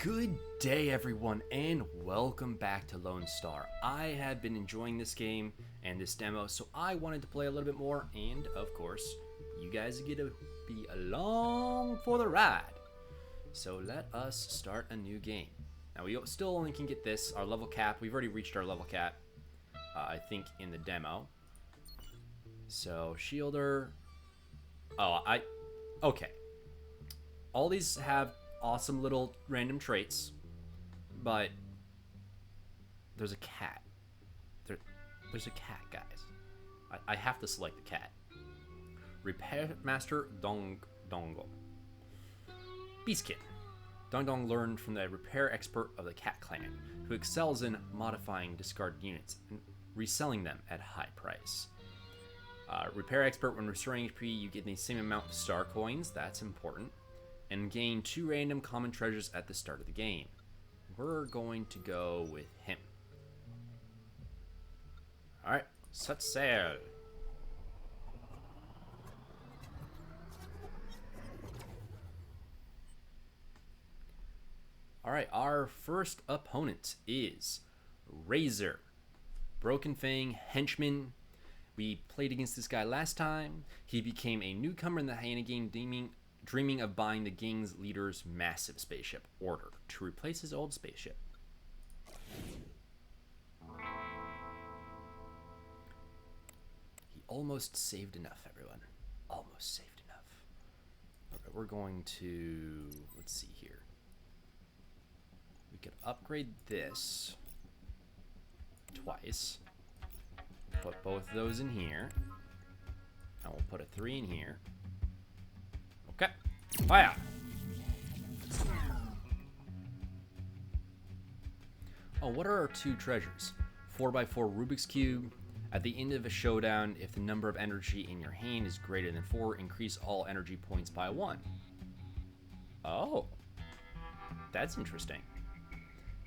Good day, everyone, and welcome back to Lone Star. I have been enjoying this game and this demo, so I wanted to play a little bit more, and of course, you guys get to be along for the ride. So let us start a new game. Now, we still only can get this, our level cap. We've already reached our level cap, I think, in the demo. So, Shielder. Okay. All these have awesome little random traits, but there's a cat. There's a cat, guys. I have to select the cat. Repair Master Dongo. Beastkin. Dong learned from the repair expert of the cat clan, who excels in modifying discarded units and reselling them at high price. Repair expert, when restoring HP, you get the same amount of star coins. That's important. And gain 2 random common treasures at the start of the game. We're going to go with him. Alright, set sail. Alright, our first opponent is Razor. Broken Fang Henchman. We played against this guy last time. He became a newcomer in the Hyena game, dreaming of buying the gang's leader's massive spaceship order to replace his old spaceship. He almost saved enough, everyone. Almost saved enough. Okay, we're going to, let's see here. We could upgrade this twice. Put both those in here. And we'll put a 3 in here. Okay. Fire! Oh, what are our 2 treasures? 4x4 Rubik's Cube. At the end of a showdown, if the number of energy in your hand is greater than 4, increase all energy points by 1. Oh. That's interesting.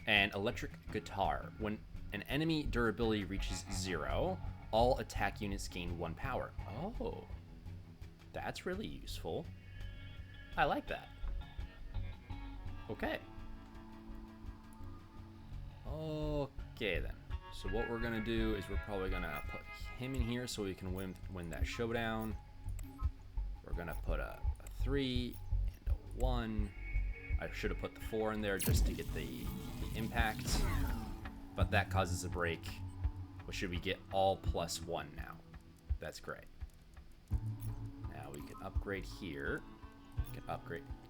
And electric guitar. When an enemy durability reaches 0, all attack units gain 1 power. Oh. That's really useful. I like that. Okay. Okay, then. So what we're going to do is we're probably going to put him in here so we can win that showdown. We're going to put a 3 and a 1. I should have put the 4 in there just to get the impact. But that causes a break. Well, should we get all +1 now? That's great. Now we can upgrade here.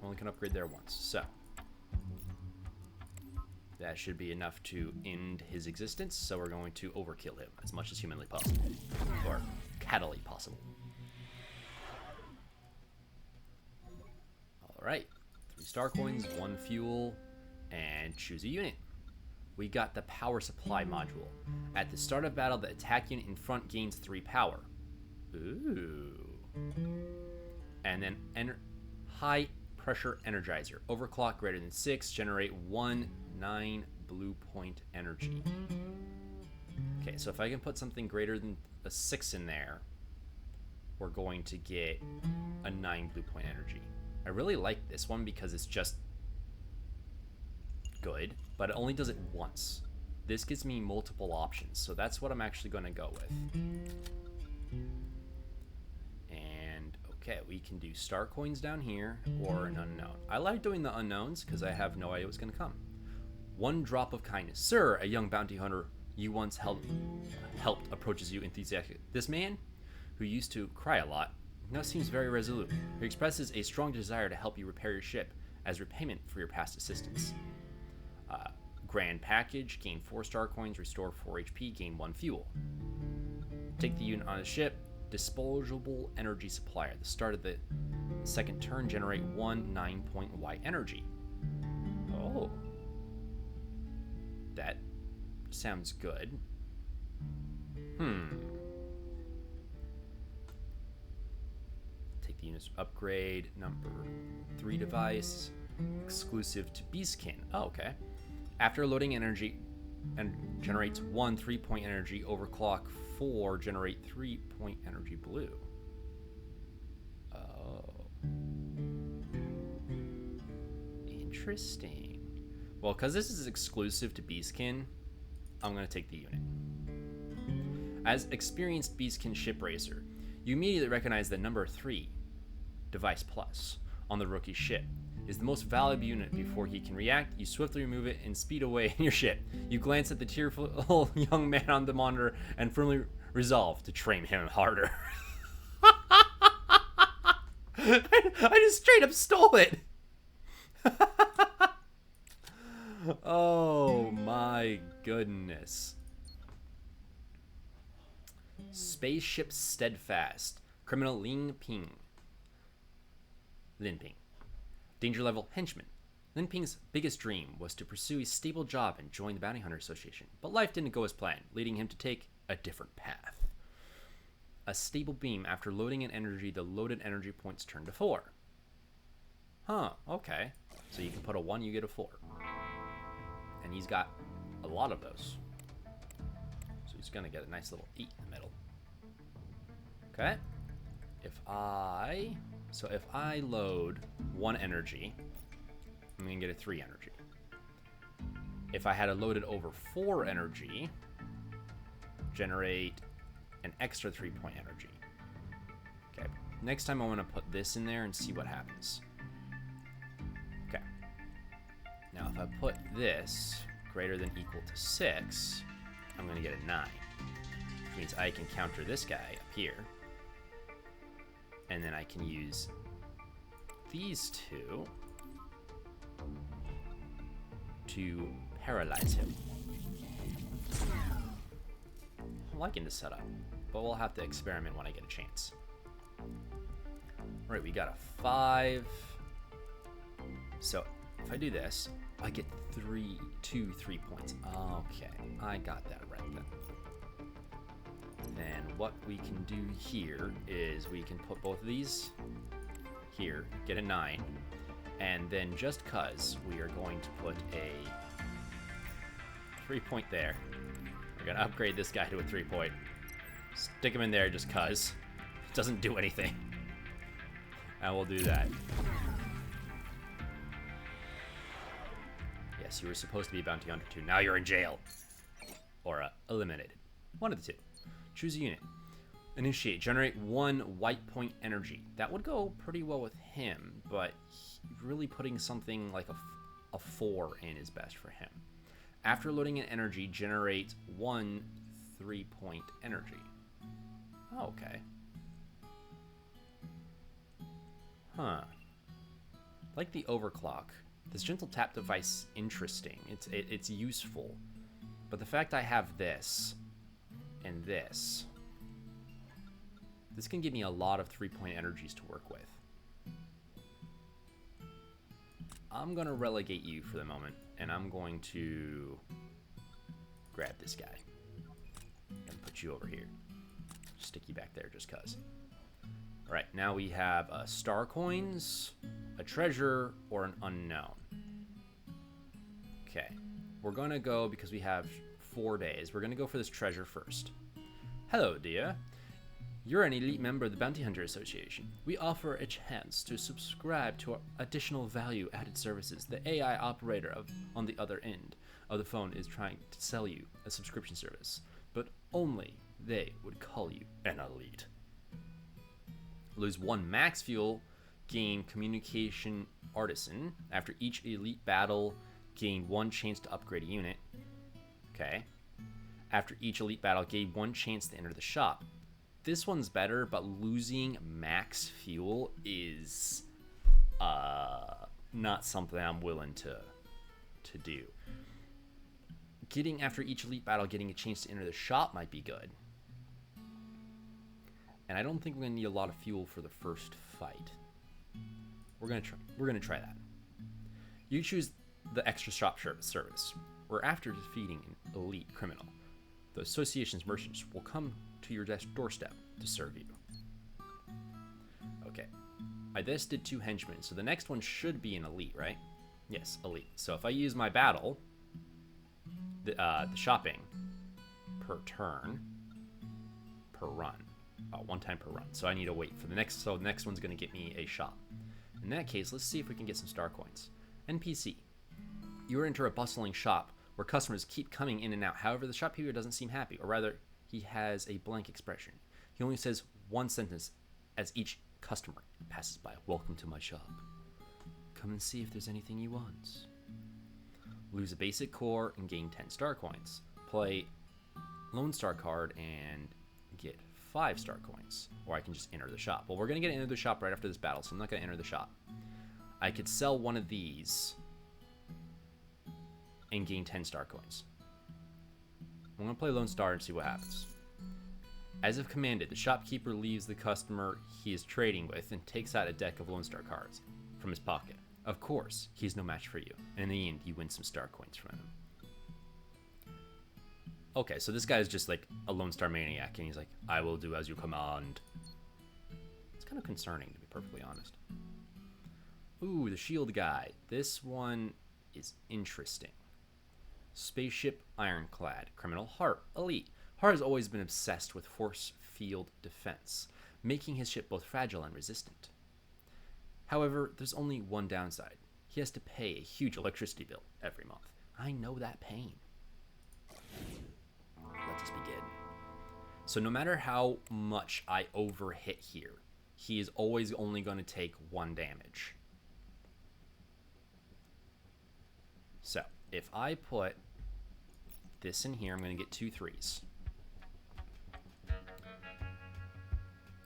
Only can upgrade there once. So that should be enough to end his existence. So we're going to overkill him as much as humanly possible, or cattily possible. All right, 3 star coins, 1 fuel, and choose a unit. We got the power supply module. At the start of battle, the attack unit in front gains 3 power. Ooh. And then high pressure energizer. Overclock greater than 6. Generate 9 blue point energy. Okay, so if I can put something greater than a 6 in there, we're going to get a 9 blue point energy. I really like this one because it's just good, but it only does it once. This gives me multiple options, so that's what I'm actually going to go with. Okay, we can do star coins down here or an unknown. I like doing the unknowns because I have no idea what's going to come. 1 drop of kindness. Sir, a young bounty hunter you once helped approaches you enthusiastically. This man, who used to cry a lot, now seems very resolute. He expresses a strong desire to help you repair your ship as repayment for your past assistance. Grand package, gain 4 star coins, restore 4 HP, gain 1 fuel. Take the unit on the ship. Disposable energy supplier. At the start of the second turn, generate 1 9-point Y energy. Oh. That sounds good. Take the unit's upgrade. Number 3 device. Exclusive to Beastkin. Oh, okay. After loading energy and generates 1 3-point energy, overclock 4, generate 3-point energy blue. Oh. Interesting. Well, because this is exclusive to Beastkin, I'm going to take the unit. As experienced Beastkin ship racer, you immediately recognize that number 3, Device Plus, on the rookie's ship is the most valuable unit. Before he can react, you swiftly remove it and speed away in your ship. You glance at the tearful young man on the monitor and firmly resolve to train him harder. I just straight up stole it. Oh my goodness. Spaceship Steadfast. Criminal Lin Ping. Danger level henchman. Lin Ping's biggest dream was to pursue a stable job and join the Bounty Hunter Association, but life didn't go as planned, leading him to take a different path. A stable beam. After loading an energy, the loaded energy points turn to 4. Huh, okay. So you can put a 1, you get a 4. And he's got a lot of those. So he's going to get a nice little 8 in the middle. Okay. If I load 1 energy, I'm going to get a 3 energy. If I had a loaded over 4 energy, generate an extra 3-point energy. Okay. Next time I want to put this in there and see what happens. Okay. Now if I put this greater than equal to 6, I'm going to get a 9. Which means I can counter this guy up here. And then I can use these 2 to paralyze him. I'm liking this setup, but we'll have to experiment when I get a chance. Alright, we got a 5. So if I do this, I get 2 3 points. Okay, I got that right then. Then what we can do here is we can put both of these here, get a 9, and then just cuz we are going to put a 3-point there. We're gonna upgrade this guy to a 3-point. Stick him in there just cuz. It doesn't do anything. And we'll do that. Yes, you were supposed to be a bounty hunter too. Now you're in jail. Or eliminated. One of the two. Choose a unit. Initiate. Generate 1 white point energy. That would go pretty well with him, but really putting something like a 4 in is best for him. After loading an energy, generate 1 3-point energy. Oh, okay. Huh. Like the overclock. This gentle tap device, interesting. It's useful. But the fact I have this and this can give me a lot of 3-point energies to work with. I'm going to relegate you for the moment, and I'm going to grab this guy. And put you over here. Stick you back there just cuz. Alright, now we have star coins, a treasure, or an unknown. Okay, we're going to go, because we have 4 days, we're going to go for this treasure first. Hello, dear. You're an elite member of the Bounty Hunter Association. We offer a chance to subscribe to our additional value-added services. The AI operator on the other end of the phone is trying to sell you a subscription service, but only they would call you an elite. Lose 1 max fuel, gain communication artisan. After each elite battle, gain 1 chance to upgrade a unit. Okay. After each elite battle, gain 1 chance to enter the shop. This one's better, but losing max fuel is not something I'm willing to do. After each elite battle, getting a chance to enter the shop might be good. And I don't think we're gonna need a lot of fuel for the first fight. We're gonna try that. You choose the extra shop service, where after defeating an elite criminal, the association's merchants will come to your doorstep to serve you. Okay, I just did 2 henchmen, so the next one should be an elite, right? Yes, elite. So if I use my battle, the shopping per turn, per run, 1 time per run. So I need to wait for the next. So the next one's going to get me a shop. In that case, let's see if we can get some star coins. NPC. You enter a bustling shop where customers keep coming in and out. However, the shopkeeper doesn't seem happy, or rather, he has a blank expression. He only says one sentence as each customer passes by. Welcome to my shop. Come and see if there's anything you want. Lose a basic core and gain 10 star coins. Play LONESTAR card and get 5 star coins. Or I can just enter the shop. Well, we're going to get into the shop right after this battle, so I'm not going to enter the shop. I could sell one of these and gain 10 star coins. I'm going to play LONESTAR and see what happens. As if commanded, the shopkeeper leaves the customer he is trading with and takes out a deck of LONESTAR cards from his pocket. Of course, he's no match for you, and in the end, you win some star coins from him. Okay, so this guy is just like a LONESTAR maniac, and he's like, I will do as you command. It's kind of concerning, to be perfectly honest. Ooh, the shield guy. This one is interesting. Spaceship Ironclad. Criminal Heart. Elite. Heart has always been obsessed with force field defense, making his ship both fragile and resistant. However, there's only one downside. He has to pay a huge electricity bill every month. I know that pain. Let us begin. So no matter how much I overhit here, he is always only going to take 1 damage. So if I put this in here, I'm going to get 2 3s.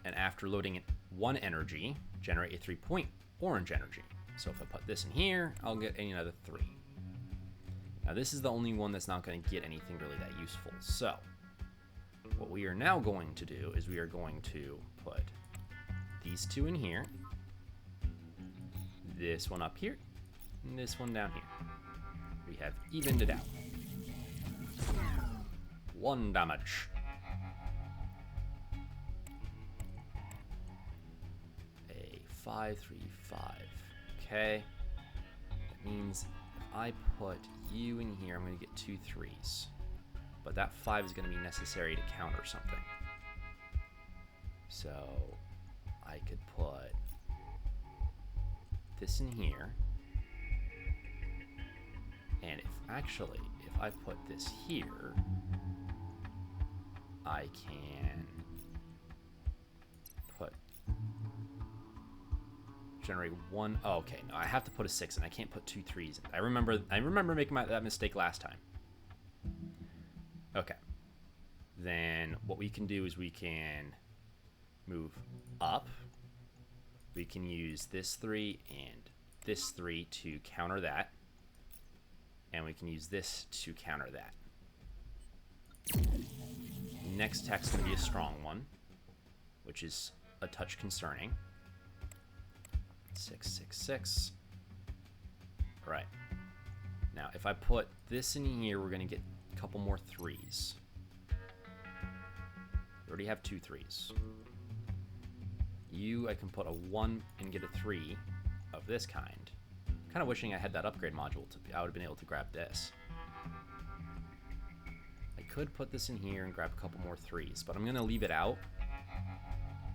And after loading in 1 energy, generate a 3-point orange energy. So if I put this in here, I'll get another 3. Now this is the only one that's not going to get anything really that useful. So what we are now going to do is we are going to put these 2 in here, this one up here, and this one down here. We have evened it out. 1 damage. A 5, 3, 5. Okay. That means if I put you in here, I'm going to get 2 3s. But that 5 is going to be necessary to counter something. So I could put this in here. And if I put this here, I can generate 1. Oh, okay, no, I have to put a 6 and I can't put 2 3s in. I remember making that mistake last time. Okay. Then what we can do is we can move up. We can use this 3 and this 3 to counter that. And we can use this to counter that. Next attack's going to be a strong one, which is a touch concerning. 6, 6, 6. All right. Now, if I put this in here, we're going to get a couple more 3s. We already have 2 3s. I can put a 1 and get a 3 of this kind. Kind of wishing I had that upgrade module. I would have been able to grab this. I could put this in here and grab a couple more 3s, but I'm going to leave it out.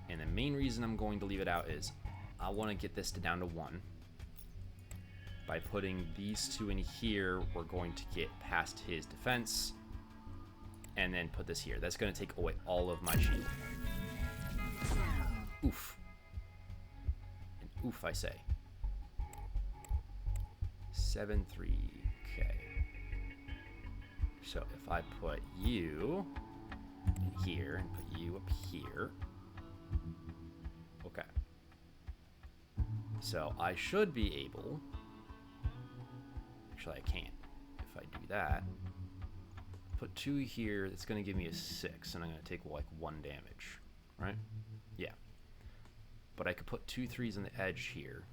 And the main reason I'm going to leave it out is I want to get this down to 1. By putting these 2 in here, we're going to get past his defense. And then put this here. That's going to take away all of my shield. Oof. And oof, I say. 7, 3, okay. So if I put you in here and put you up here. Okay. So I should be able, actually I can't. If I do that, put 2 here, that's going to give me a 6, and I'm going to take like 1 damage, right? Yeah. But I could put 2 3s on the edge here.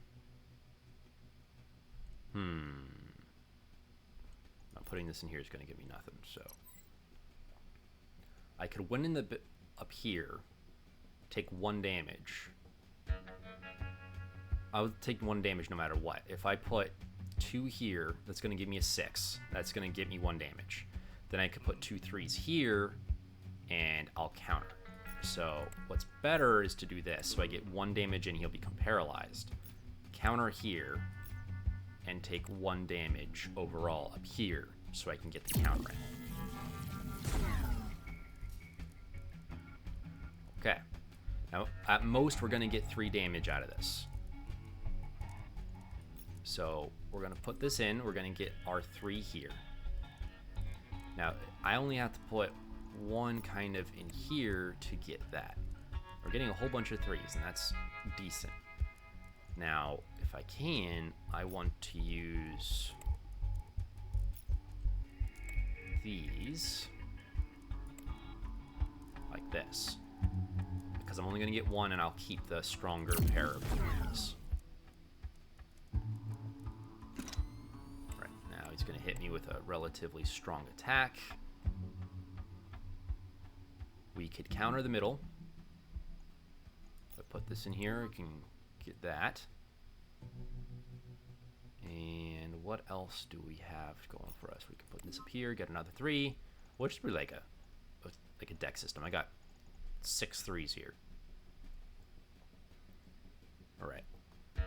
Not putting this in here is going to give me nothing, so I could win in the bit up here, take 1 damage. I would take 1 damage no matter what. If I put 2 here, that's going to give me a 6. That's going to give me 1 damage. Then I could put 2 3s here, and I'll counter. So what's better is to do this. So I get 1 damage and he'll become paralyzed. Counter here. and take 1 damage overall up here so I can get the counter in. Okay. Now, at most, we're going to get 3 damage out of this. So we're going to put this in. We're going to get our 3 here. Now, I only have to put 1 kind of in here to get that. We're getting a whole bunch of 3s, and that's decent. Now, if I can, I want to use these like this, because I'm only going to get 1, and I'll keep the stronger pair of 3s. Right, now he's going to hit me with a relatively strong attack. We could counter the middle. If I put this in here, I can get that. And what else do we have going for us? We can put this up here, get another 3. We'll just be like a deck system. I got 6 3s here. All right. The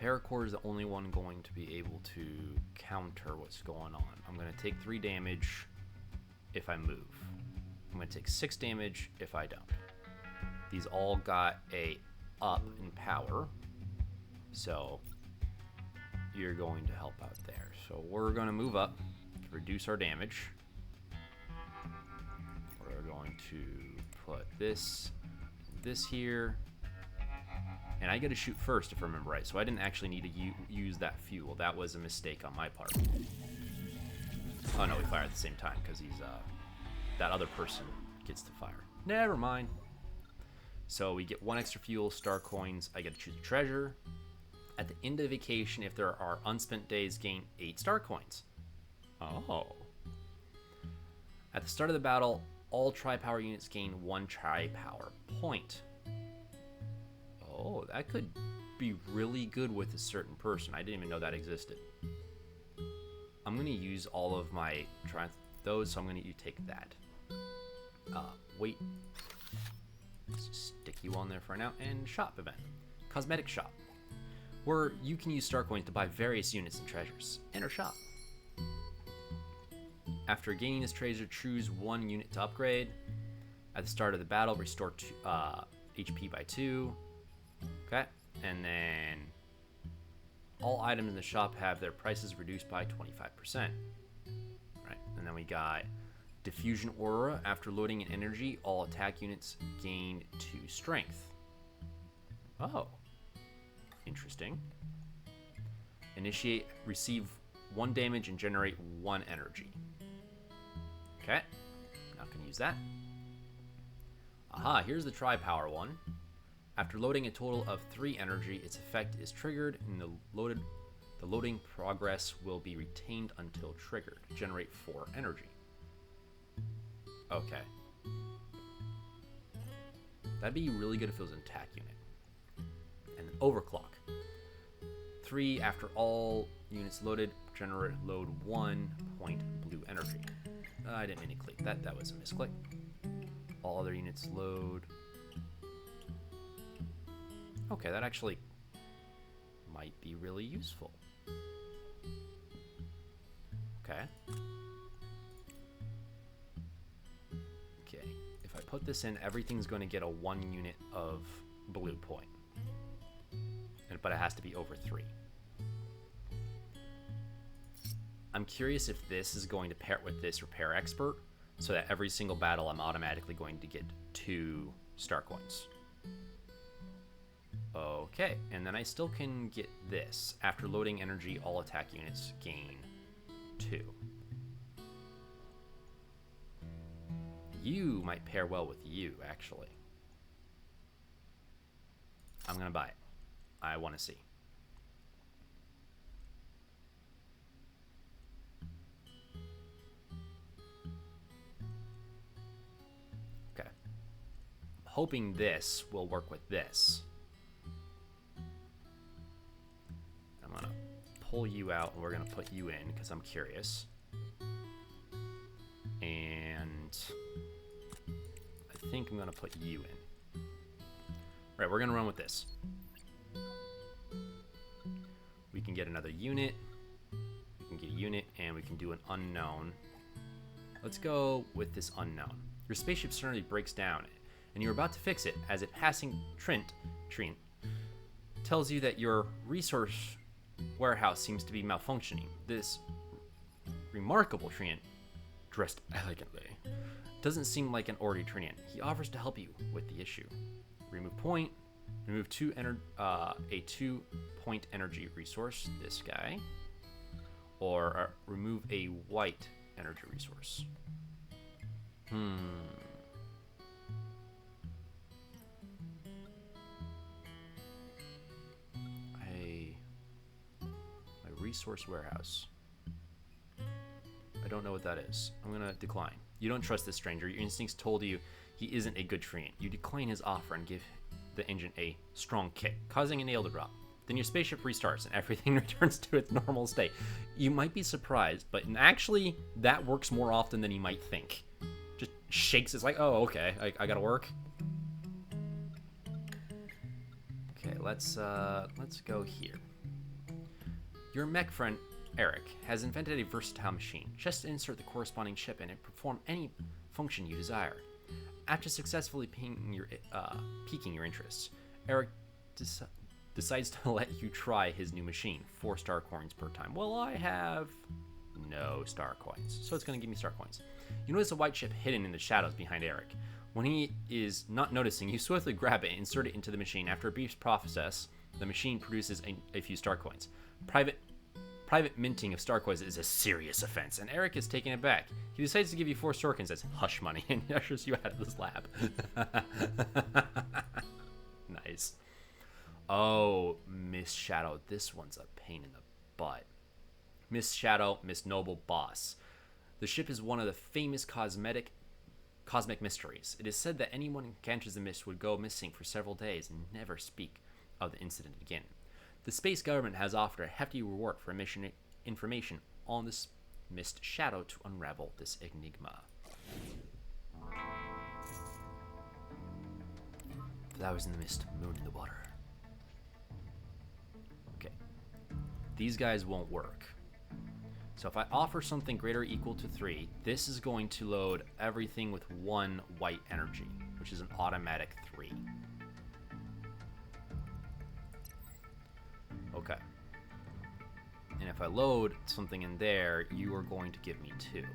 paracord is the only one going to be able to counter what's going on. I'm going to take 3 damage if I move. I'm going to take 6 damage if I don't. These all got a up in power, so you're going to help out there. So we're going to move up to reduce our damage. We're going to put this here, and I get to shoot first if I remember right, so I didn't actually need to use that fuel. That was a mistake on my part. Oh no, we fire at the same time because he's that other person gets to fire. Never mind. So we get 1 extra fuel, star coins. I get to choose a treasure. At the end of vacation, if there are unspent days, gain 8 star coins. Oh. At the start of the battle, all tri-power units gain 1 tri-power point. Oh, that could be really good with a certain person. I didn't even know that existed. I'm going to use all of my those, so I'm going to take that. Wait. Let's just stick you on there for now. And shop event. Cosmetic shop. Where you can use star coins to buy various units and treasures. Enter shop. After gaining this treasure, choose 1 unit to upgrade. At the start of the battle, restore HP by 2. Okay. And then all items in the shop have their prices reduced by 25%. Right. And then we got Diffusion Aura. After loading an energy, all attack units gain 2 strength. Oh. Interesting. Initiate, receive 1 damage and generate 1 energy. Okay. Not going to use that. Aha, here's the tri-power one. After loading a total of 3 energy, its effect is triggered, and the loading progress will be retained until triggered. Generate 4 energy. Okay. That'd be really good if it was an attack unit. And then overclock. 3 after all units loaded, load 1 point blue energy. I didn't mean to click that. That was a misclick. All other units load. Okay, that actually might be really useful. Okay. Okay, if I put this in, everything's going to get a 1 unit of blue point. But it has to be over 3. I'm curious if this is going to pair with this repair expert, so that every single battle I'm automatically going to get 2 star coins. Okay, and then I still can get this. After loading energy, all attack units gain 2. You might pair well with you, actually. I'm going to buy it. I want to see. Okay. Hoping this will work with this. I'm going to pull you out, and we're going to put you in because I'm curious. And I think I'm going to put you in. All right, we're going to run with this. We can get another unit. We can get a unit, and we can do an unknown. Let's go with this unknown. Your spaceship suddenly breaks down, and you're about to fix it as a passing Trent tells you that your resource warehouse seems to be malfunctioning. This remarkable Treant, dressed elegantly, doesn't seem like an ordinary Treant. He offers to help you with the issue. Remove point. Remove a 2-point energy resource, this guy. Or remove a white energy resource. My resource warehouse. I don't know what that is. I'm gonna decline. You don't trust this stranger. Your instincts told you he isn't a good Treant. You decline his offer and give the engine a strong kick, causing a nail to drop. Then your spaceship restarts and everything returns to its normal state. You might be surprised, but actually that works more often than you might think. Just shakes. It's like, oh, okay, I gotta work. Okay, let's go here. Your mech friend Eric has invented a versatile machine. Just insert the corresponding chip in and perform any function you desire. After successfully piquing your interests, Eric decides to let you try his new machine. 4 star coins per time. Well, I have no star coins, so it's going to give me star coins. You notice a white chip hidden in the shadows behind Eric. When he is not noticing, you swiftly grab it and insert it into the machine. After a brief process, the machine produces a few star coins. Private minting of star coins is a serious offense, and Eric is taken aback. He decides to give you 4 star coins as hush money and ushers you out of this lab. Nice. Oh, Miss Shadow. This one's a pain in the butt. Miss Shadow, Miss Noble Boss. The ship is one of the famous cosmic mysteries. It is said that anyone who encounters the mist would go missing for several days and never speak of the incident again. The space government has offered a hefty reward for information on this Mist Shadow to unravel this enigma. Flowers in the mist, moon in the water. Okay. These guys won't work. So if I offer something greater or equal to 3, this is going to load everything with 1 white energy, which is an automatic 3. Okay. And if I load something in there, you are going to give me 2. To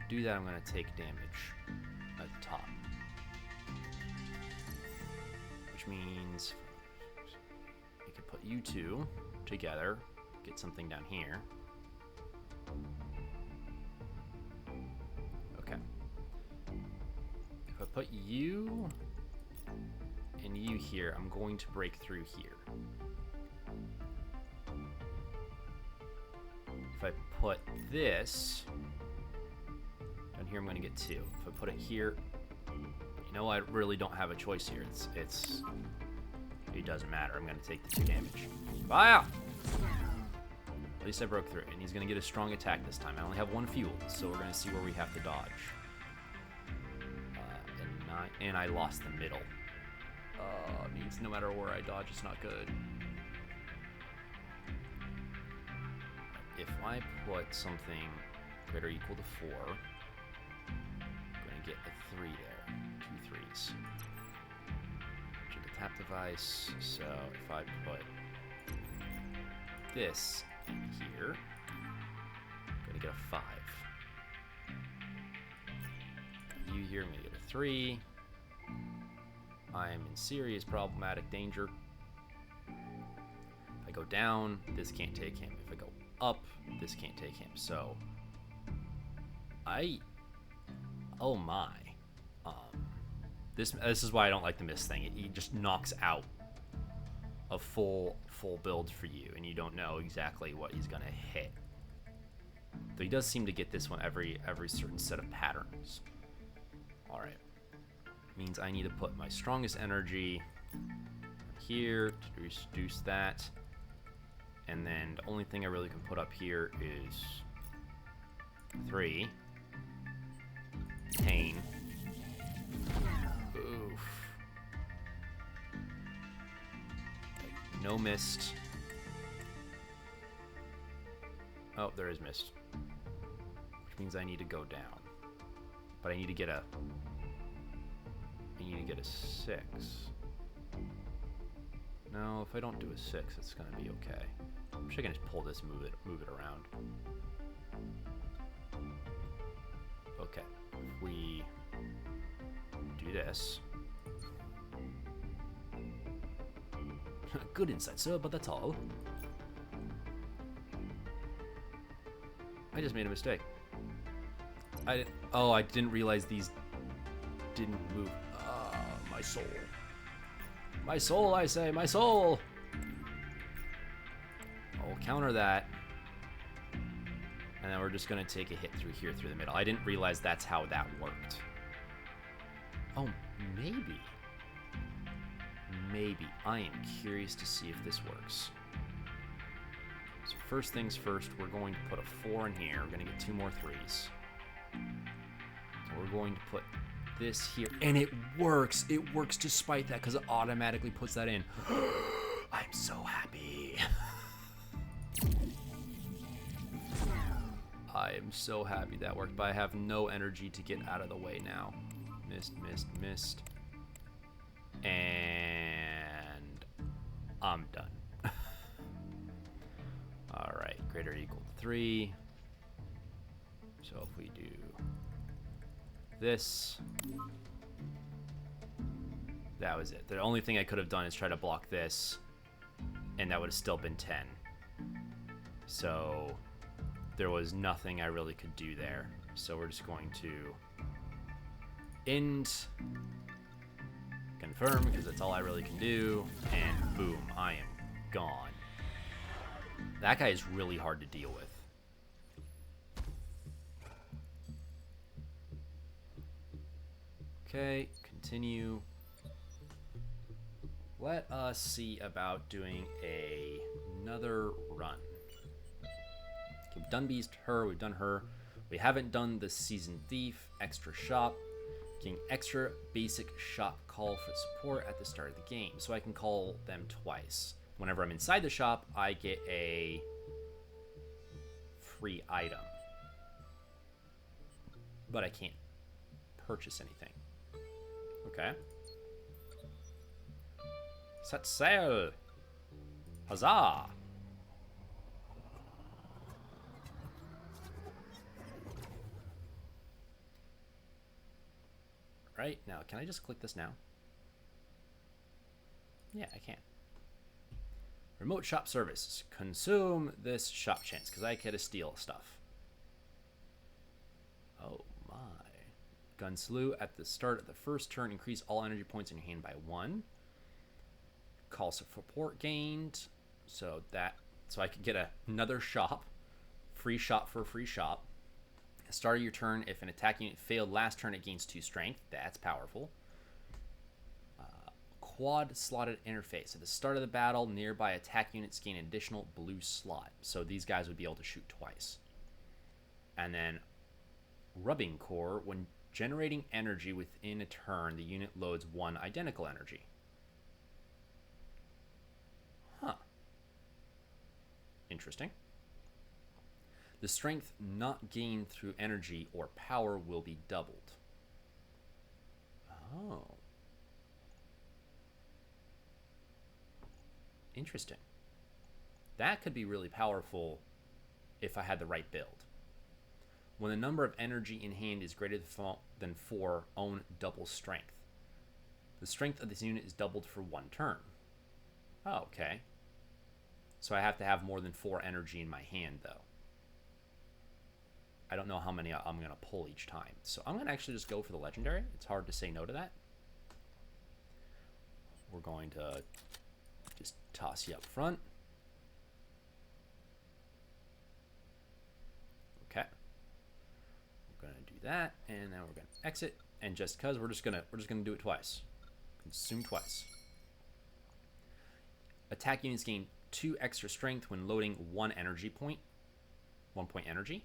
do that, I'm going to take damage at the top. Which means I could put you 2 together, get something down here. Okay. If I put you and you here, I'm going to break through here. If I put this down here, I'm going to get 2. If I put it here, you know, I really don't have a choice here. It doesn't matter. I'm going to take the 2 damage. Wow! At least I broke through, and he's going to get a strong attack this time. I only have 1 fuel, so we're going to see where we have to dodge. And I lost the middle. Means no matter where I dodge, it's not good. If I put something greater or equal to 4, I'm going to get a 3 there. 2 3s. Should the tap device. So if I put this in here, I'm going to get a 5. You here, I'm going to get a 3. I am in serious problematic danger. If I go down, this can't take him. If I go up, this can't take him. So, oh my. This is why I don't like the mist thing. It just knocks out a full build for you, and you don't know exactly what he's gonna hit. Though he does seem to get this one every certain set of patterns. All right. Means I need to put my strongest energy here to reduce that, and then the only thing I really can put up here is 3 pain. Oof. No mist. Oh, there is mist. Which means I need to go down. But I need to get a... I need to get a 6. No, if I don't do a 6, it's going to be okay. I'm sure I can just pull this, move it around. Okay. If we do this... Good insight, sir, but that's all. I just made a mistake. I didn't realize these didn't move. My soul. My soul, I say, my soul! I'll counter that. And then we're just gonna take a hit through here, through the middle. I didn't realize that's how that worked. Oh, maybe. Maybe. I am curious to see if this works. So first things first, we're going to put a 4 in here. We're going to get 2 more 3s. So we're going to put this here. And it works! It works despite that because it automatically puts that in. I'm so happy. I am so happy that worked, but I have no energy to get out of the way now. Missed, missed, missed. And I'm done. Alright, greater or equal to 3. So if we do this, that was it. The only thing I could have done is try to block this, and that would have still been 10. So there was nothing I really could do there. So we're just going to end, confirm, because that's all I really can do, and boom, I am gone. That guy is really hard to deal with. Okay, continue. Let us see about doing another run. Okay, we've done Beast, her, we've done her. We haven't done the Seasoned Thief, extra shop. Getting extra basic shop call for support at the start of the game. So I can call them twice. Whenever I'm inside the shop, I get a free item. But I can't purchase anything. Okay. Set sail! Huzzah! Right, now can I just click this now? Yeah, I can. Remote shop service. Consume this shop chance, because I get to steal stuff. Oh my. Gun slew at the start of the first turn. Increase all energy points in your hand by 1. Call support gained. So I could get another shop. Free shop for a free shop. Start of your turn, if an attack unit failed last turn, it gains 2 strength. That's powerful. Quad slotted interface. At the start of the battle, nearby attack units gain an additional blue slot. So these guys would be able to shoot twice. And then rubbing core. When generating energy within a turn, the unit loads 1 identical energy. Huh. Interesting. The strength not gained through energy or power will be doubled. Oh. Interesting. That could be really powerful if I had the right build. When the number of energy in hand is greater than 4, own double strength. The strength of this unit is doubled for 1 turn. Oh, okay. So I have to have more than 4 energy in my hand, though. I don't know how many I'm going to pull each time. So I'm going to actually just go for the legendary. It's hard to say no to that. We're going to just toss you up front. Okay. We're going to do that, and then we're going to exit. And just because we're just gonna do it twice. Consume twice. Attack units gain 2 extra strength when loading 1 energy point. 1 point energy.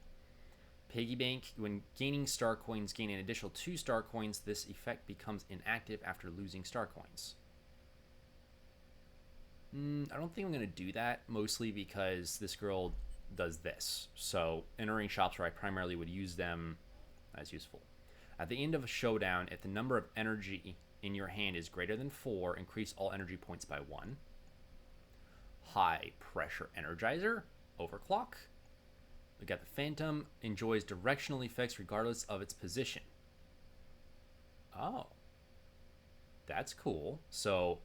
Piggy bank. When gaining star coins, gain an additional 2 star coins. This effect becomes inactive after losing star coins. I don't think I'm going to do that, mostly because this girl does this. So entering shops where I primarily would use them as useful. At the end of a showdown, if the number of energy in your hand is greater than 4, increase all energy points by 1. High pressure energizer, overclock. We got the Phantom, enjoys directional effects regardless of its position. Oh, that's cool. So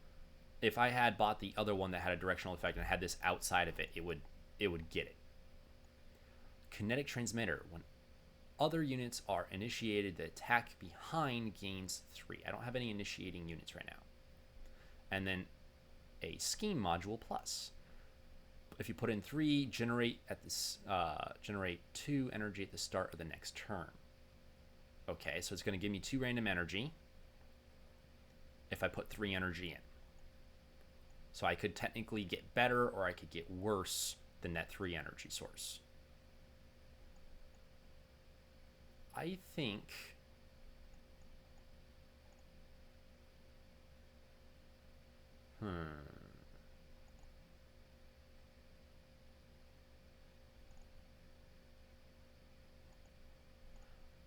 if I had bought the other one that had a directional effect and had this outside of it, it would get it. Kinetic transmitter. When other units are initiated, the attack behind gains 3. I don't have any initiating units right now. And then a scheme module plus. If you put in 3, generate 2 energy at the start of the next turn. Okay, so it's going to give me 2 random energy if I put 3 energy in. So I could technically get better or I could get worse than that 3 energy source. I think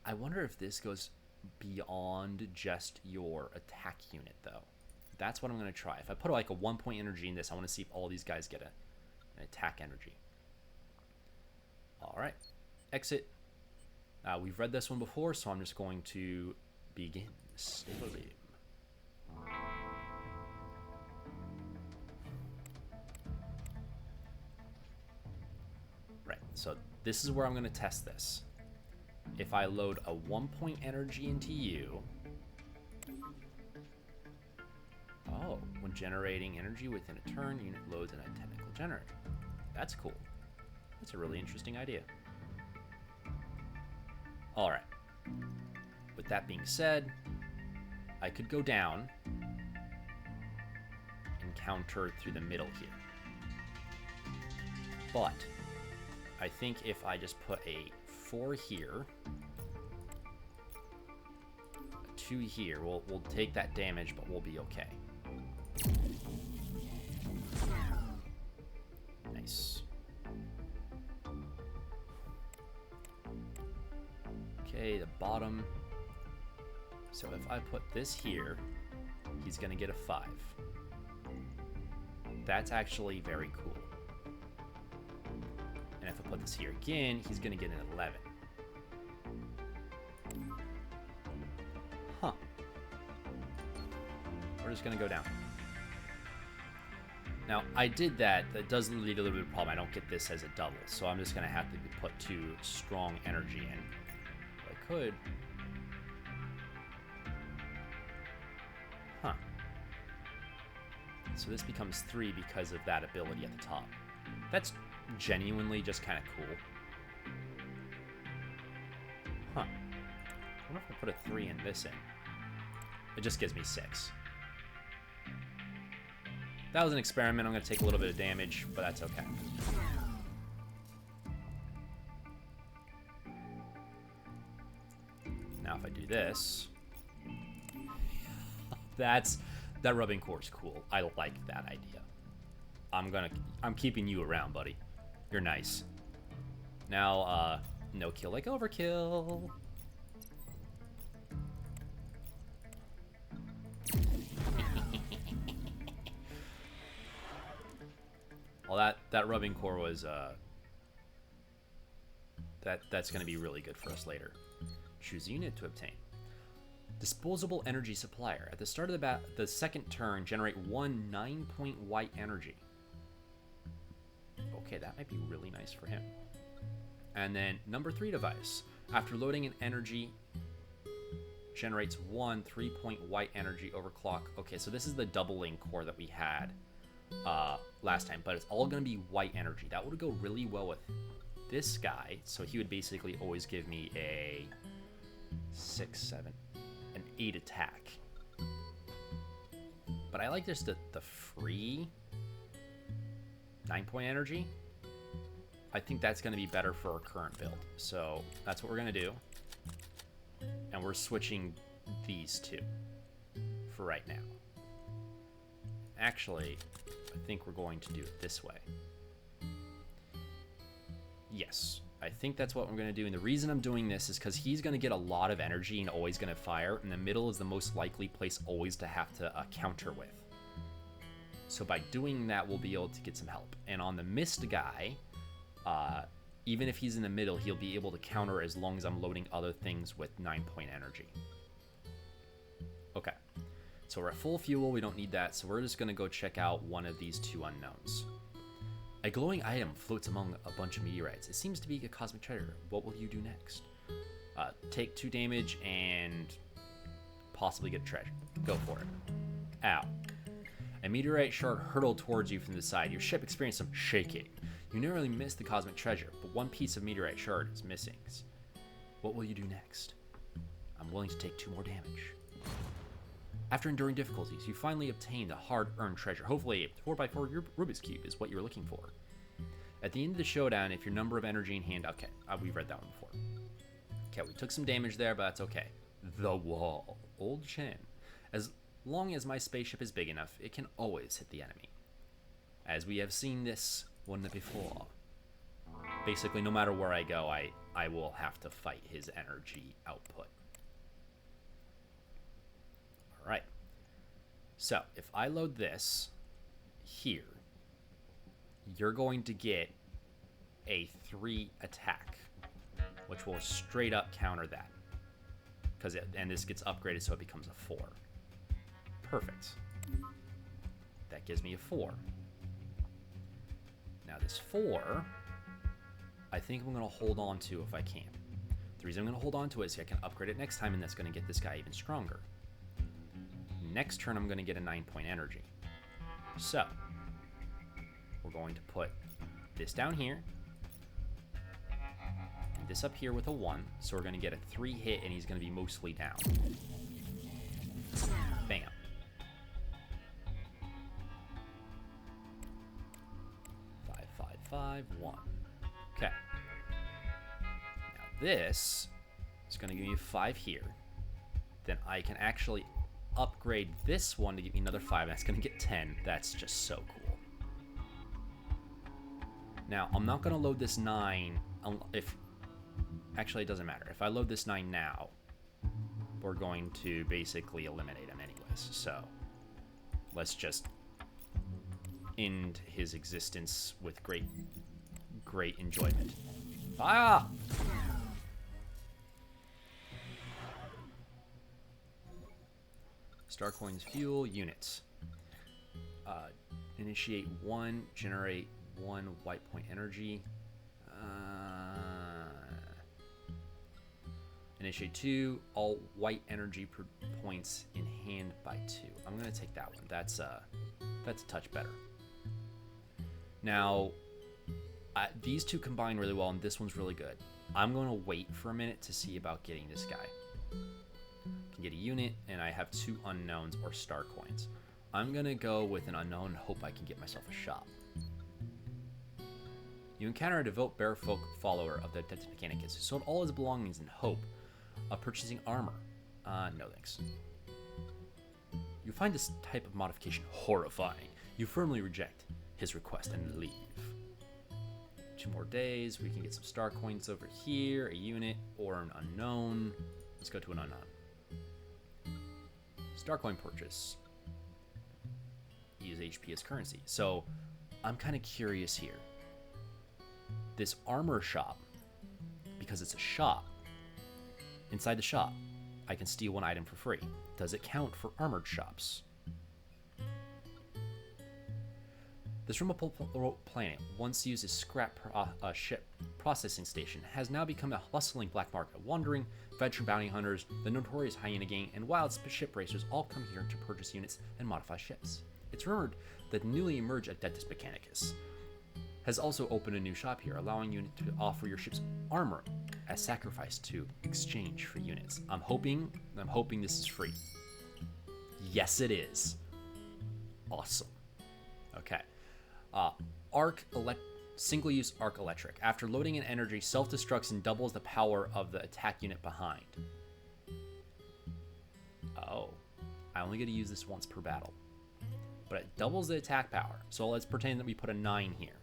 I wonder if this goes beyond just your attack unit, though. That's what I'm going to try. If I put like a 1-point energy in this, I want to see if all these guys get an attack energy. All right. Exit. We've read this one before, so I'm just going to begin. Stability. Right. So this is where I'm going to test this. If I load a 1-point energy into you... Oh, when generating energy within a turn, unit loads in a technical generator. That's cool. That's a really interesting idea. Alright. With that being said, I could go down and counter through the middle here. But I think if I just put a 4 here, a 2 here, we'll take that damage, but we'll be okay. Nice. Okay, the bottom. So if I put this here, he's going to get a 5. That's actually very cool. And if I put this here again, he's going to get an 11. Huh. We're just going to go down. Now, I did that. That does lead to a little bit of a problem. I don't get this as a double, so I'm just going to have to put 2 strong energy in. If I could. Huh. So this becomes 3 because of that ability at the top. That's genuinely just kind of cool. Huh. I wonder if I put a 3 in this in. It just gives me 6. That was an experiment. I'm going to take a little bit of damage, but that's okay. Now if I do this... that rubbing core is cool. I like that idea. I'm keeping you around, buddy. You're nice. Now, no kill like overkill. Well, that rubbing core was, that's going to be really good for us later. Choose a unit to obtain. Disposable energy supplier. At the start of the second turn, generate 1 9-point white energy. Okay, that might be really nice for him. And then number 3 device. After loading an energy, generates 1 3-point white energy overclock. Okay, so this is the doubling core that we had last time, but it's all going to be white energy. That would go really well with this guy. So he would basically always give me a 6, 7, an 8 attack. But I like just the free 9-point energy. I think that's going to be better for our current build. So that's what we're going to do. And we're switching these two for right now. Actually, I think we're going to do it this way. Yes, I think that's what we're going to do. And the reason I'm doing this is because he's going to get a lot of energy and always going to fire. And the middle is the most likely place always to have to counter with. So by doing that, we'll be able to get some help. And on the mist guy, even if he's in the middle, he'll be able to counter as long as I'm loading other things with 9-point energy. Okay. So we're at full fuel. We don't need that. So we're just going to go check out one of these two unknowns. A glowing item floats among a bunch of meteorites. It seems to be a cosmic treasure. What will you do next? Take 2 damage and possibly get a treasure. Go for it. Ow. A meteorite shard hurtled towards you from the side. Your ship experienced some shaking. You narrowly missed the cosmic treasure, but one piece of meteorite shard is missing. What will you do next? I'm willing to take 2 more damage. After enduring difficulties, you finally obtained a hard-earned treasure. Hopefully, a 4x4 Rubik's Cube is what you were looking for. At the end of the showdown, if your number of energy in hand... Okay, we've read that one before. Okay, we took some damage there, but that's okay. The wall. Old Chen. As long as my spaceship is big enough, it can always hit the enemy. As we have seen this one before. Basically, no matter where I go, I will have to fight his energy output. Alright. So, if I load this here, you're going to get a 3 attack, which will straight up counter that. And this gets upgraded so it becomes a 4. Perfect. That gives me a 4. Now this 4, I think I'm going to hold on to if I can. The reason I'm going to hold on to it is so I can upgrade it next time, and that's going to get this guy even stronger. Next turn, I'm going to get a 9-point energy. So, we're going to put this down here, and this up here with a 1, so we're going to get a 3 hit, and he's going to be mostly down. Bam. Five, 1. Okay. Now this is going to give me 5 here. Then I can actually upgrade this one to give me another 5. That's going to get 10. That's just so cool. Now, I'm not going to load this 9 if... Actually, it doesn't matter. If I load this 9 now, we're going to basically eliminate him anyways. So, let's just end his existence with great enjoyment. Ah! Star coins fuel units. Initiate 1, generate 1 white point energy. Initiate 2, all white energy points in hand by 2. I'm gonna take that one. That's a touch better. Now, these two combine really well, and this one's really good. I'm going to wait for a minute to see about getting this guy. I can get a unit, and I have 2 unknowns or star coins. I'm going to go with an unknown and hope I can get myself a shop. You encounter a devout barefoot follower of the Dentis Mechanicus who sold all his belongings in hope of purchasing armor. No thanks. You find this type of modification horrifying. You firmly reject his request and leave. 2 more days. We can get some star coins over here, a unit, or an unknown. Let's go to an unknown. Star coin purchase. Use HP as currency. So, I'm kind of curious here. This armor shop, because it's a shop, inside the shop, I can steal 1 item for free. Does it count for armored shops? This remote planet, once used as scrap ship processing station, has now become a hustling black market. Wandering, veteran bounty hunters, the notorious hyena gang, and wild ship racers all come here to purchase units and modify ships. It's rumored that the newly emerged Dentis Mechanicus has also opened a new shop here, allowing you to offer your ship's armor as sacrifice to exchange for units. I'm hoping this is free. Yes, it is. Awesome. Okay. Single-use arc electric. After loading an energy, self-destructs and doubles the power of the attack unit behind. Oh. I only get to use this once per battle. but it doubles the attack power. So let's pretend that we put a 9 here,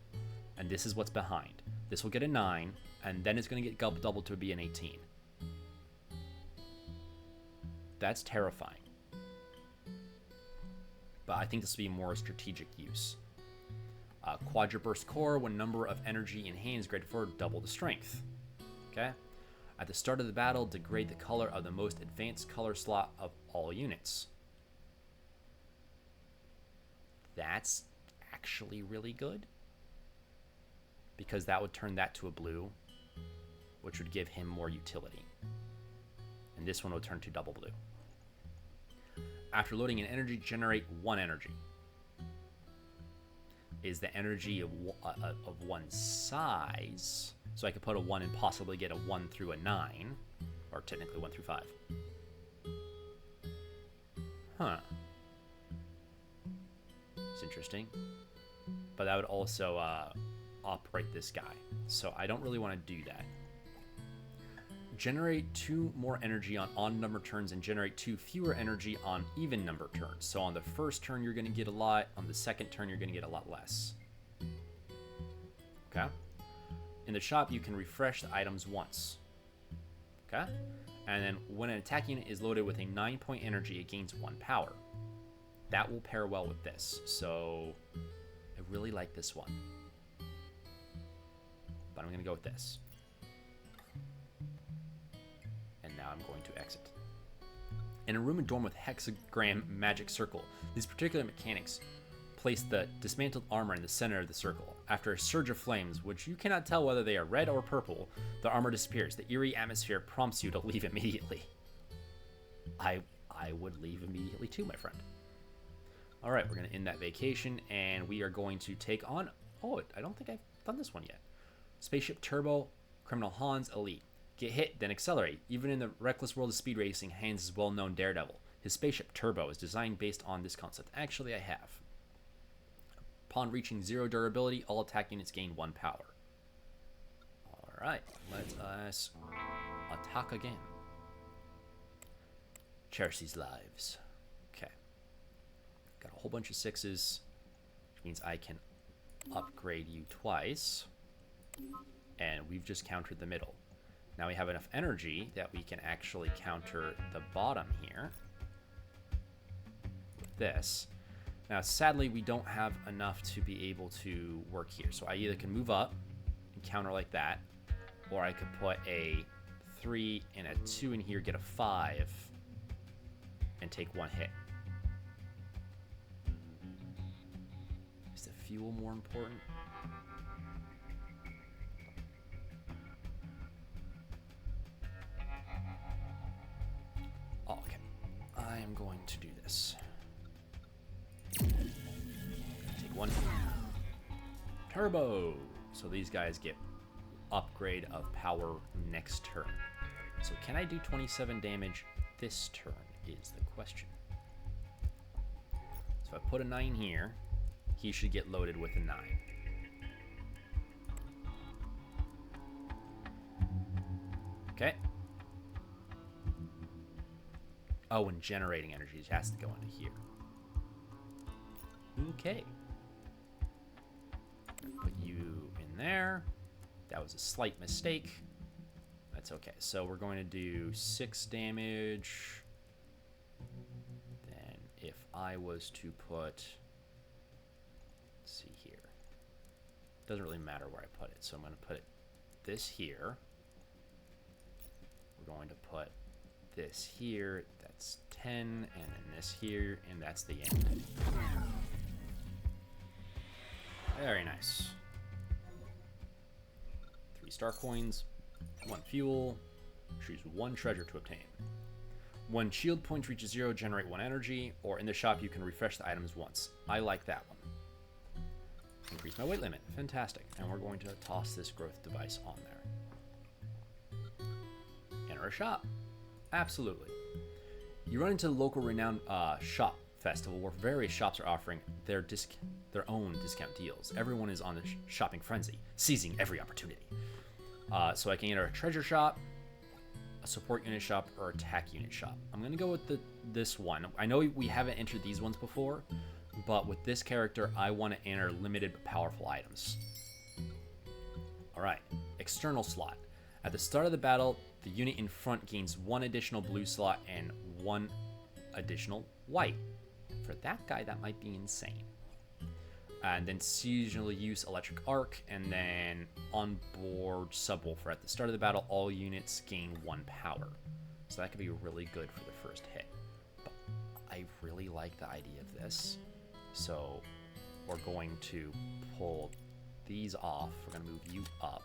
and this is what's behind. This will get a 9, and then it's going to get doubled to be an 18. That's terrifying. But I think this will be more strategic use. Quadruburst Core, when number of energy in hand is greater for double the strength. Okay? At the start of the battle, degrade the color of the most advanced color slot of all units. That's actually really good, because that would turn that to a blue, which would give him more utility. And this one would turn to double blue. After loading an energy, generate 1 energy. Is the energy of one size, so I could put a 1 and possibly get a 1 through a 9, or technically 1 through 5. Huh. It's interesting. But that would also operate this guy, so I don't really want to do that. Generate 2 more energy on odd number turns and generate 2 fewer energy on even number turns. So on the first turn you're going to get a lot, on the second turn you're going to get a lot less. Okay? In the shop you can refresh the items once. Okay? And then when an attack unit is loaded with a 9-point energy, it gains 1 power. That will pair well with this. So I really like this one. But I'm going to go with this. Now I'm going to exit. In a room adorned with hexagram magic circle, these particular mechanics place the dismantled armor in the center of the circle. After a surge of flames, which you cannot tell whether they are red or purple, the armor disappears. The eerie atmosphere prompts you to leave immediately. I would leave immediately too, my friend. All right, we're going to end that vacation, and we are going to take on... Oh, I don't think I've done this one yet. Spaceship Turbo, Criminal Hans Elite. Get hit, then accelerate. Even in the reckless world of speed racing, Hans is well-known daredevil. His spaceship Turbo is designed based on this concept. Actually, I have. Upon reaching 0 durability, all attack units gain 1 power. Alright, let us attack again. Cherish these lives. Okay. Got a whole bunch of 6s, which means I can upgrade you twice. And we've just countered the middle. Now we have enough energy that we can actually counter the bottom here with this. Now, sadly, we don't have enough to be able to work here. So I either can move up and counter like that, or I could put a 3 and a 2 in here, get a 5, and take 1 hit. Is the fuel more important? Okay, I am going to do this. Take 1. Turbo! So these guys get upgrade of power next turn. So can I do 27 damage this turn is the question. So if I put a 9 here, he should get loaded with a 9. Okay. Oh, and generating energy has to go into here. Okay. Put you in there. That was a slight mistake. That's okay. So we're going to do 6 damage. Then if I was to put... Let's see here. Doesn't really matter where I put it. So I'm going to put this here. We're going to put this here. That's 10. And then this here. And that's the end. Very nice. 3 star coins, 1 fuel, choose 1 treasure to obtain. When shield points reaches 0, generate 1 energy, or in the shop you can refresh the items once. I like that one. Increase my weight limit. Fantastic. And we're going to toss this growth device on there. Enter a shop. Absolutely. You run into the local renowned shop festival where various shops are offering their own discount deals. Everyone is on a shopping frenzy, seizing every opportunity. So I can enter a treasure shop, a support unit shop, or attack unit shop. I'm going to go with this one. I know we haven't entered these ones before, But with this character, I want to enter limited but powerful items. Alright, external slot. At the start of the battle, the unit in front gains 1 additional blue slot and 1 additional white. For that guy, that might be insane. And then seasonally use electric arc, and then onboard subwoofer. At the start of the battle, all units gain 1 power. So that could be really good for the first hit. But I really like the idea of this. So we're going to pull these off. We're going to move you up.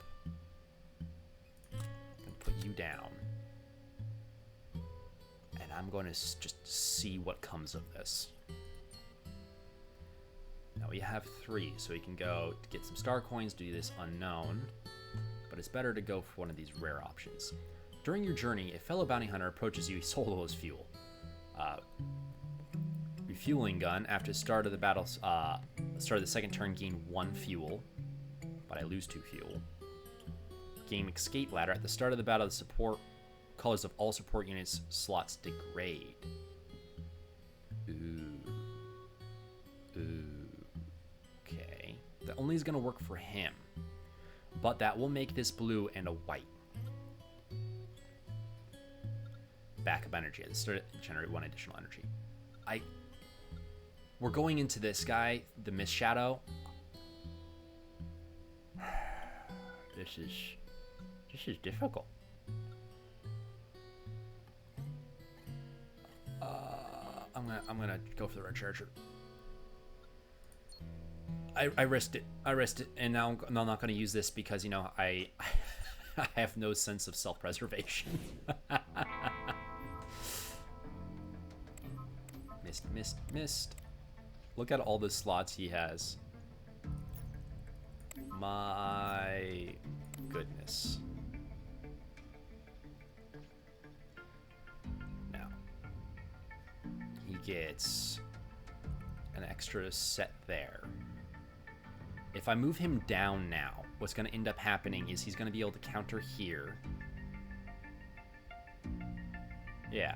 And put you down. And I'm going to just see what comes of this. Now we have 3, so we can go to get some star coins to do this unknown, but it's better to go for one of these rare options. During your journey, a fellow bounty hunter approaches you solo as fuel. Refueling gun. After the start of the battle, start of the second turn, gain 1 fuel, but I lose 2 fuel. Game escape ladder. At the start of the battle, the support colors of all support units slots degrade. Ooh. That only is going to work for him, but that will make this blue and a white. Backup energy. At the start, generate 1 additional energy. We're going into this guy, the Mist Shadow. This is difficult. I'm gonna go for the red charger. I risked it, and now I'm not going to use this because, you know, I have no sense of self-preservation. Missed. Look at all the slots he has. My goodness. Now, he gets an extra set there. If I move him down now, what's going to end up happening is he's going to be able to counter here. Yeah.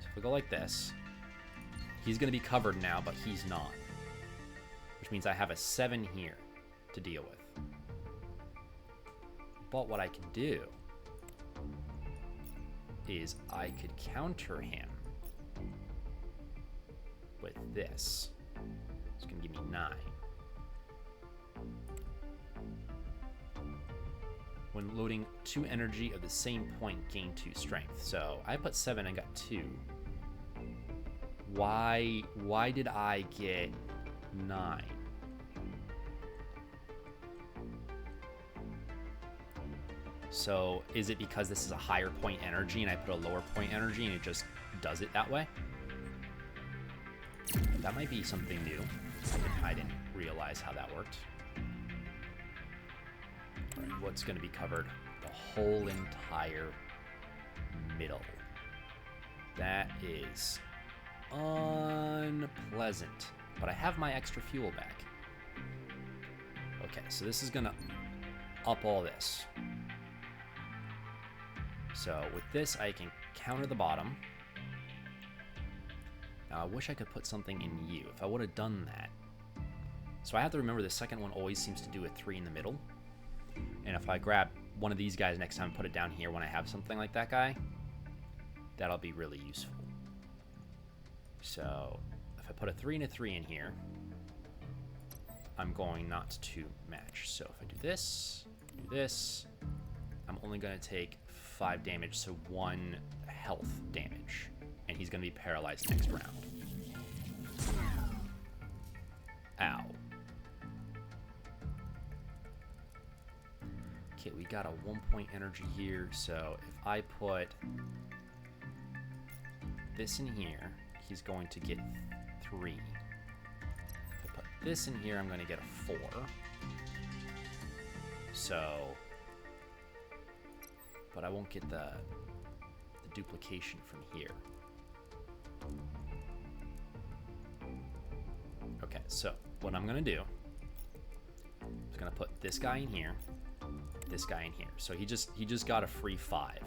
So if we go like this, he's going to be covered now, but he's not. Which means I have a 7 here to deal with. But what I can do is I could counter him with this. It's going to give me 9. When loading 2 energy of the same point, gain 2 strength. So I put 7 and got 2. Why did I get 9? So is it because this is a higher point energy and I put a lower point energy and it just does it that way? That might be something new. I didn't realize how that worked. Alright, what's going to be covered? The whole entire middle. That is unpleasant. But I have my extra fuel back. Okay, so this is going to up all this. So with this, I can counter the bottom. Now, I wish I could put something in you. If I would have done that. So I have to remember the second one always seems to do a 3 in the middle. And if I grab one of these guys next time and put it down here when I have something like that guy, that'll be really useful. So if I put a 3 and a 3 in here, I'm going not to match. So if I do this, I'm only going to take 5 damage, so 1 health damage. And he's going to be paralyzed next round. Ow. Okay, we got a 1 point energy here, so if I put this in here, he's going to get 3. If I put this in here, I'm going to get a 4. So, but I won't get the duplication from here. Okay, so what I'm going to do is going to put this guy in here, this guy in here. So he just got a free 5.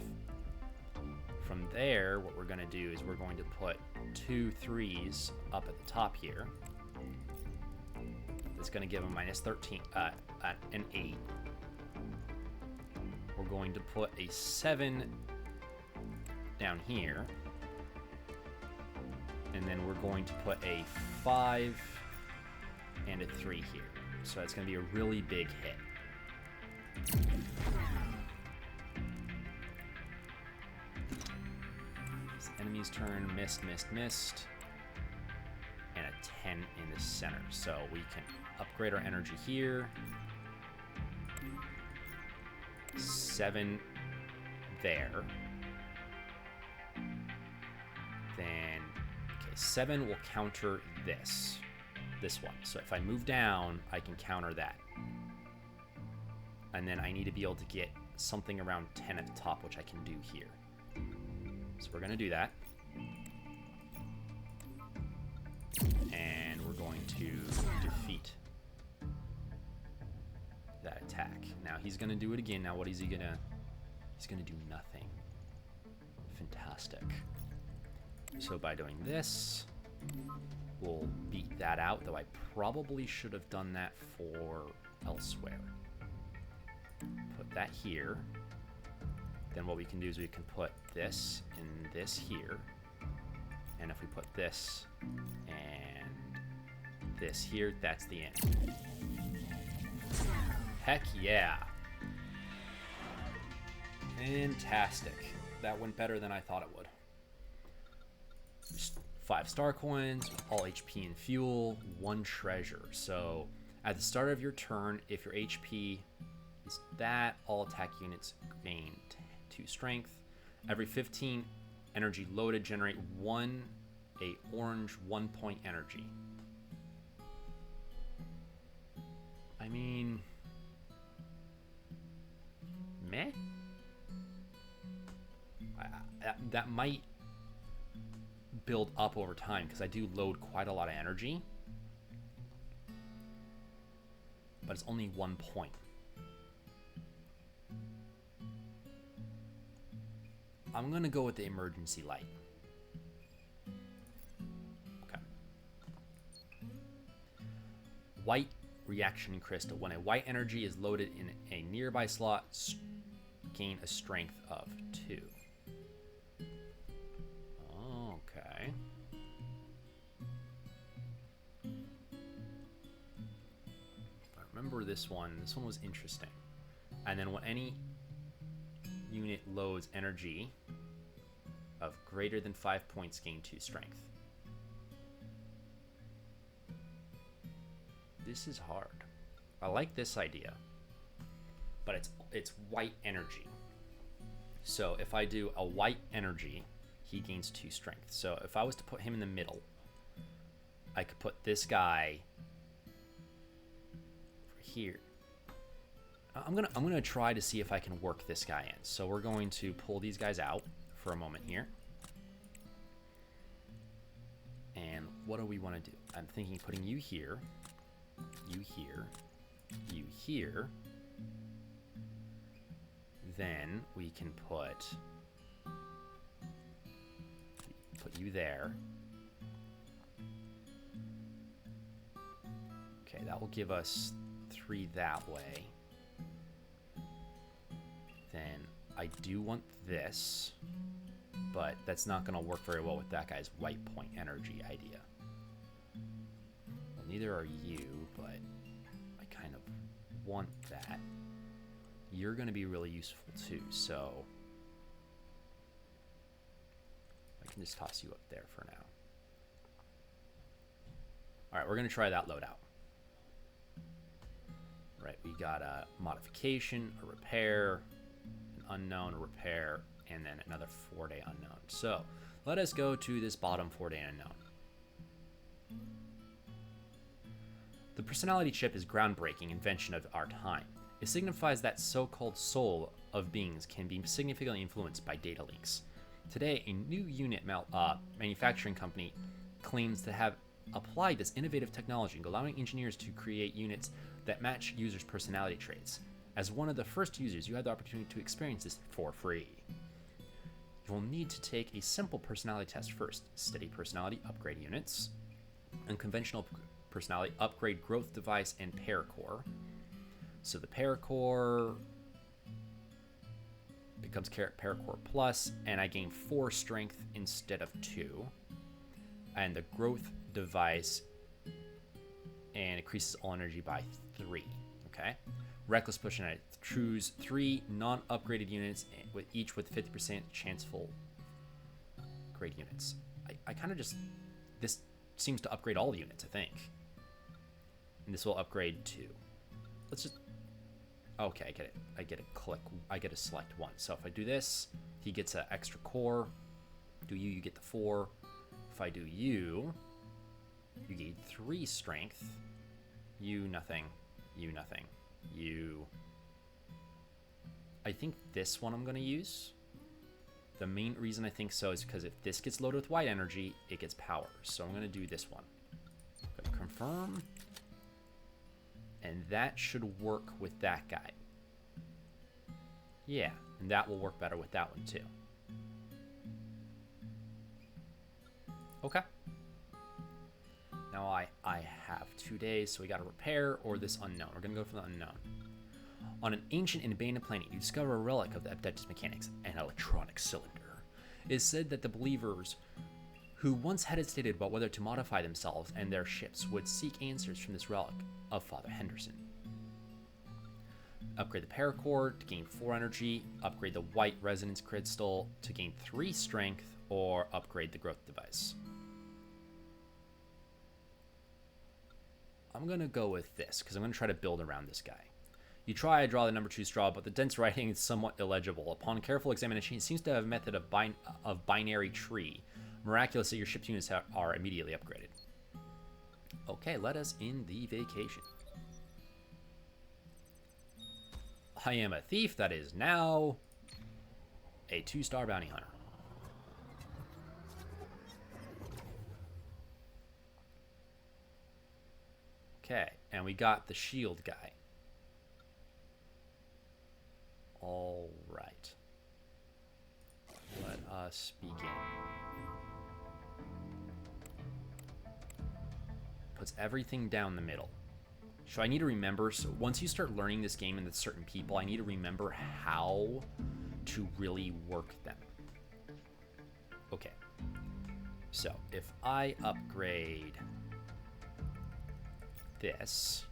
From there, what we're going to do is we're going to put 2 3s up at the top here. It's going to give him minus 13, an 8. We're going to put a 7 down here. And then we're going to put a 5 and a 3 here. So that's going to be a really big hit. This enemy's turn, missed, missed, missed. And a 10 in the center. So we can upgrade our energy here. 7 there. Then, okay, 7 will counter this one. So if I move down, I can counter that. And then I need to be able to get something around 10 at the top, which I can do here. So we're going to do that. And we're going to defeat that attack. Now he's going to do it again. Now what is he going to... He's going to do nothing. Fantastic. So by doing this, we'll beat that out, though I probably should have done that for elsewhere. Put that here. Then what we can do is we can put this and this here. And if we put this and this here, that's the end. Heck yeah. Fantastic. That went better than I thought it would. 5 star coins, all HP and fuel, 1 treasure. So at the start of your turn, if your HP is that, all attack units gain 2 strength. Every 15 energy loaded, generate a orange 1 point energy. I mean, meh? That might build up over time because I do load quite a lot of energy, but it's only 1 point. I'm gonna go with the emergency light. Okay. White reaction crystal. When a white energy is loaded in a nearby slot, gain a strength of 2. Okay. I remember this one. This one was interesting. And then when any unit loads energy of greater than 5 points, gain 2 strength. This is hard. I like this idea, but it's white energy. So if I do a white energy, he gains 2 strength. So if I was to put him in the middle, I could put this guy over here. I'm gonna try to see if I can work this guy in. So we're going to pull these guys out for a moment here. And what do we want to do? I'm thinking putting you here, you here, you here. Then we can put you there. Okay, that will give us 3 that way. Then I do want this, but that's not going to work very well with that guy's white point energy idea. Well, neither are you, but I kind of want that. You're going to be really useful too, so I can just toss you up there for now. All right, we're going to try that loadout. Right, we got a modification, a repair, an unknown, a repair, and then another 4-day unknown. So let us go to this bottom 4-day unknown. The personality chip is groundbreaking invention of our time. It signifies that so-called soul of beings can be significantly influenced by data links. Today, a new unit manufacturing company claims to have applied this innovative technology, allowing engineers to create units that match users' personality traits. As one of the first users, you have the opportunity to experience this for free. You will need to take a simple personality test first. Steady personality upgrade units. Unconventional personality. Upgrade growth device and paracore. So the paracore becomes paracore plus, and I gain 4 strength instead of 2. And the growth device and increases all energy by 3. Okay. Reckless push, and I choose 3 non-upgraded units with each with 50% chanceful grade units. I kind of just, this seems to upgrade all the units, I think. And this will upgrade 2. Let's just, okay, I get it. I get a click. I get a select 1. So if I do this, he gets an extra core. Do you get the 4. If I do you gain 3 strength. You nothing. You nothing. You. I think this one I'm going to use. The main reason I think so is because if this gets loaded with white energy, it gets power. So I'm going to do this one. I'm going to confirm. And that should work with that guy. Yeah, and that will work better with that one too. Okay. Now I have 2 days, so we got to repair or this unknown. We're going to go for the unknown. On an ancient and abandoned planet, you discover a relic of the Abductus Mechanics, an electronic cylinder. It is said that the believers who once hesitated about whether to modify themselves and their ships would seek answers from this relic of Father Henderson. Upgrade the paracore to gain 4 energy, upgrade the white resonance crystal to gain 3 strength, or upgrade the growth device. I'm going to go with this because I'm going to try to build around this guy. You try to draw the number 2 straw, but the dense writing is somewhat illegible. Upon careful examination, it seems to have a method of binary tree. Miraculously, your ship's units are immediately upgraded. Okay, let us in the vacation. I am a thief that is now a 2-star bounty hunter. Okay, and we got the shield guy. All right. Let us begin. Puts everything down the middle. So I need to remember, so once you start learning this game and with certain people, I need to remember how to really work them. Okay. So if I upgrade this,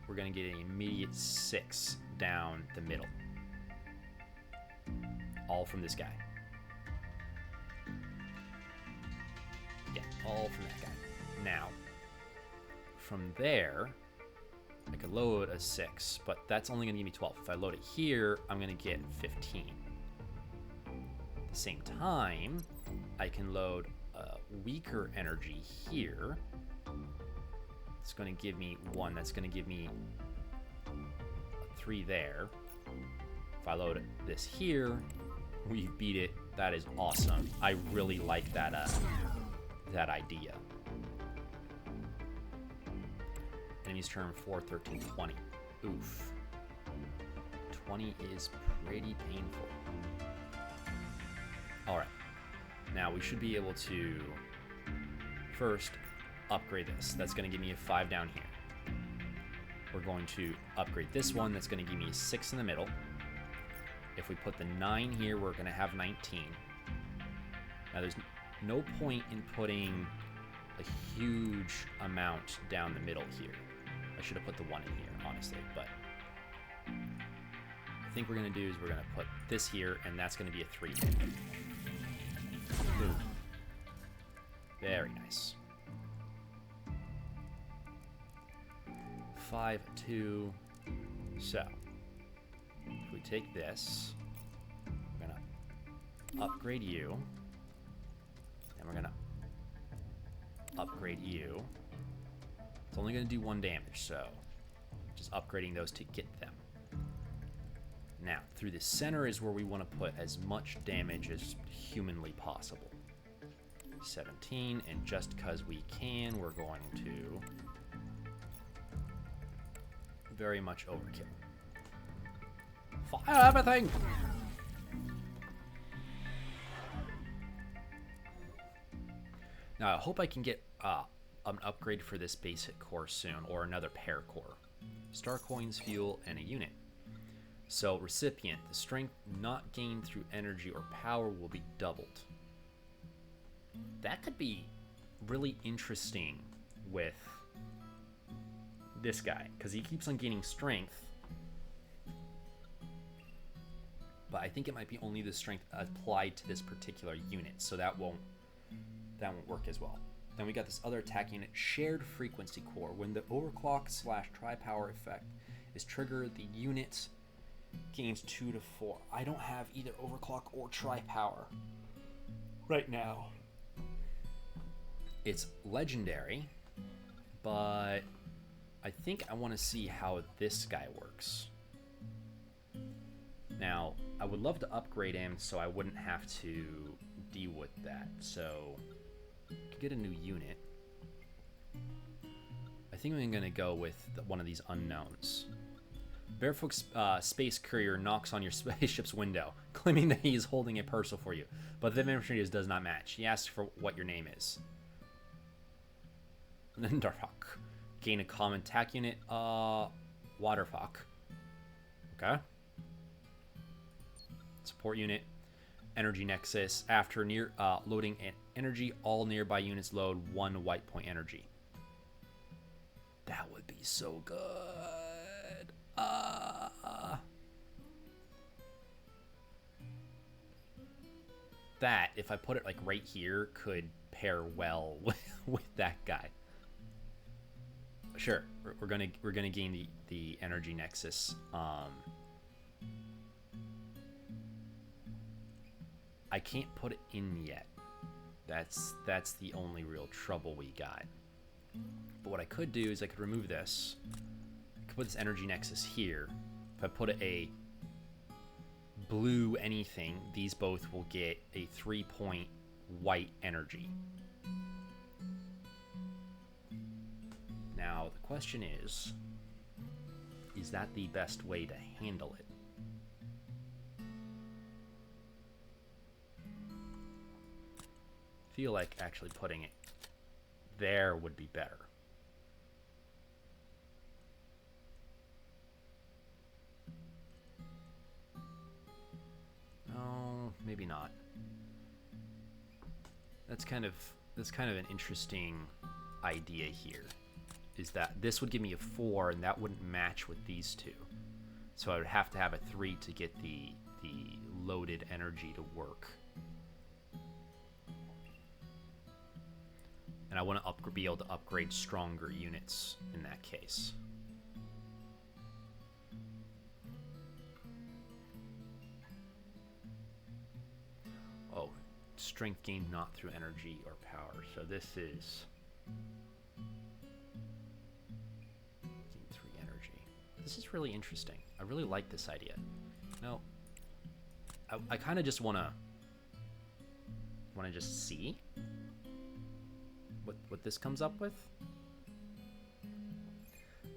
we're going to get an immediate 6 down the middle. All from this guy. Yeah, all from that guy. Now, from there, I could load a 6, but that's only going to give me 12. If I load it here, I'm going to get 15. At the same time, I can load a weaker energy here. It's going to give me 1. That's going to give me 3 there. If I load this here, we beat it. That is awesome. I really like that that idea. Enemy's turn 4, 13, 20. Oof. 20 is pretty painful. All right. Now we should be able to first upgrade this. That's going to give me a 5 down here. We're going to upgrade this one. That's going to give me a 6 in the middle. If we put the 9 here, we're going to have 19. Now there's no point in putting a huge amount down the middle here. I should have put the 1 in here, honestly, but I think we're going to do is we're going to put this here, and that's going to be a 3. Boom. Very nice. 5, 2. So, if we take this, we're going to upgrade you, and we're going to upgrade you. It's only going to do 1 damage, so just upgrading those to get them. Now, through the center is where we want to put as much damage as humanly possible. 17, and just because we can, we're going to very much overkill. Fire everything! Now, I hope I can get an upgrade for this basic core soon, or another pair core. Star coins, fuel, and a unit. So, recipient, the strength not gained through energy or power will be doubled. That could be really interesting with this guy, because he keeps on gaining strength. But I think it might be only the strength applied to this particular unit, so that won't work as well. Then we got this other attack unit, Shared Frequency Core. When the overclock / tri-power effect is triggered, the unit gains 2 to 4. I don't have either overclock or tri-power right now. It's legendary, but I think I want to see how this guy works. Now, I would love to upgrade him so I wouldn't have to deal with that. So, get a new unit. I think I'm going to go with one of these unknowns. Barefoot Space Courier knocks on your spaceship's window, claiming that he is holding a parcel for you, but the information does not match. He asks for what your name is. Darhawk. Gain a common attack unit. Waterfuck. Okay. Support unit. Energy Nexus. After loading energy, all nearby units load 1 white point energy. That would be so good. That, if I put it like right here, could pair well with that guy. Sure, we're gonna gain the energy nexus. I can't put it in yet. That's the only real trouble we got. But what I could do is I could remove this. I could put this energy nexus here. If I put a blue anything, these both will get a 3-point white energy. Now, the question is that the best way to handle it? I feel like actually putting it there would be better. No, maybe not. That's kind of an interesting idea here. Is that this would give me a 4 and that wouldn't match with these two. So I would have to have a 3 to get the loaded energy to work. And I want to be able to upgrade stronger units in that case. Oh, strength gained not through energy or power. So this is gain 3 energy. This is really interesting. I really like this idea. No, I kind of just want to just see what this comes up with.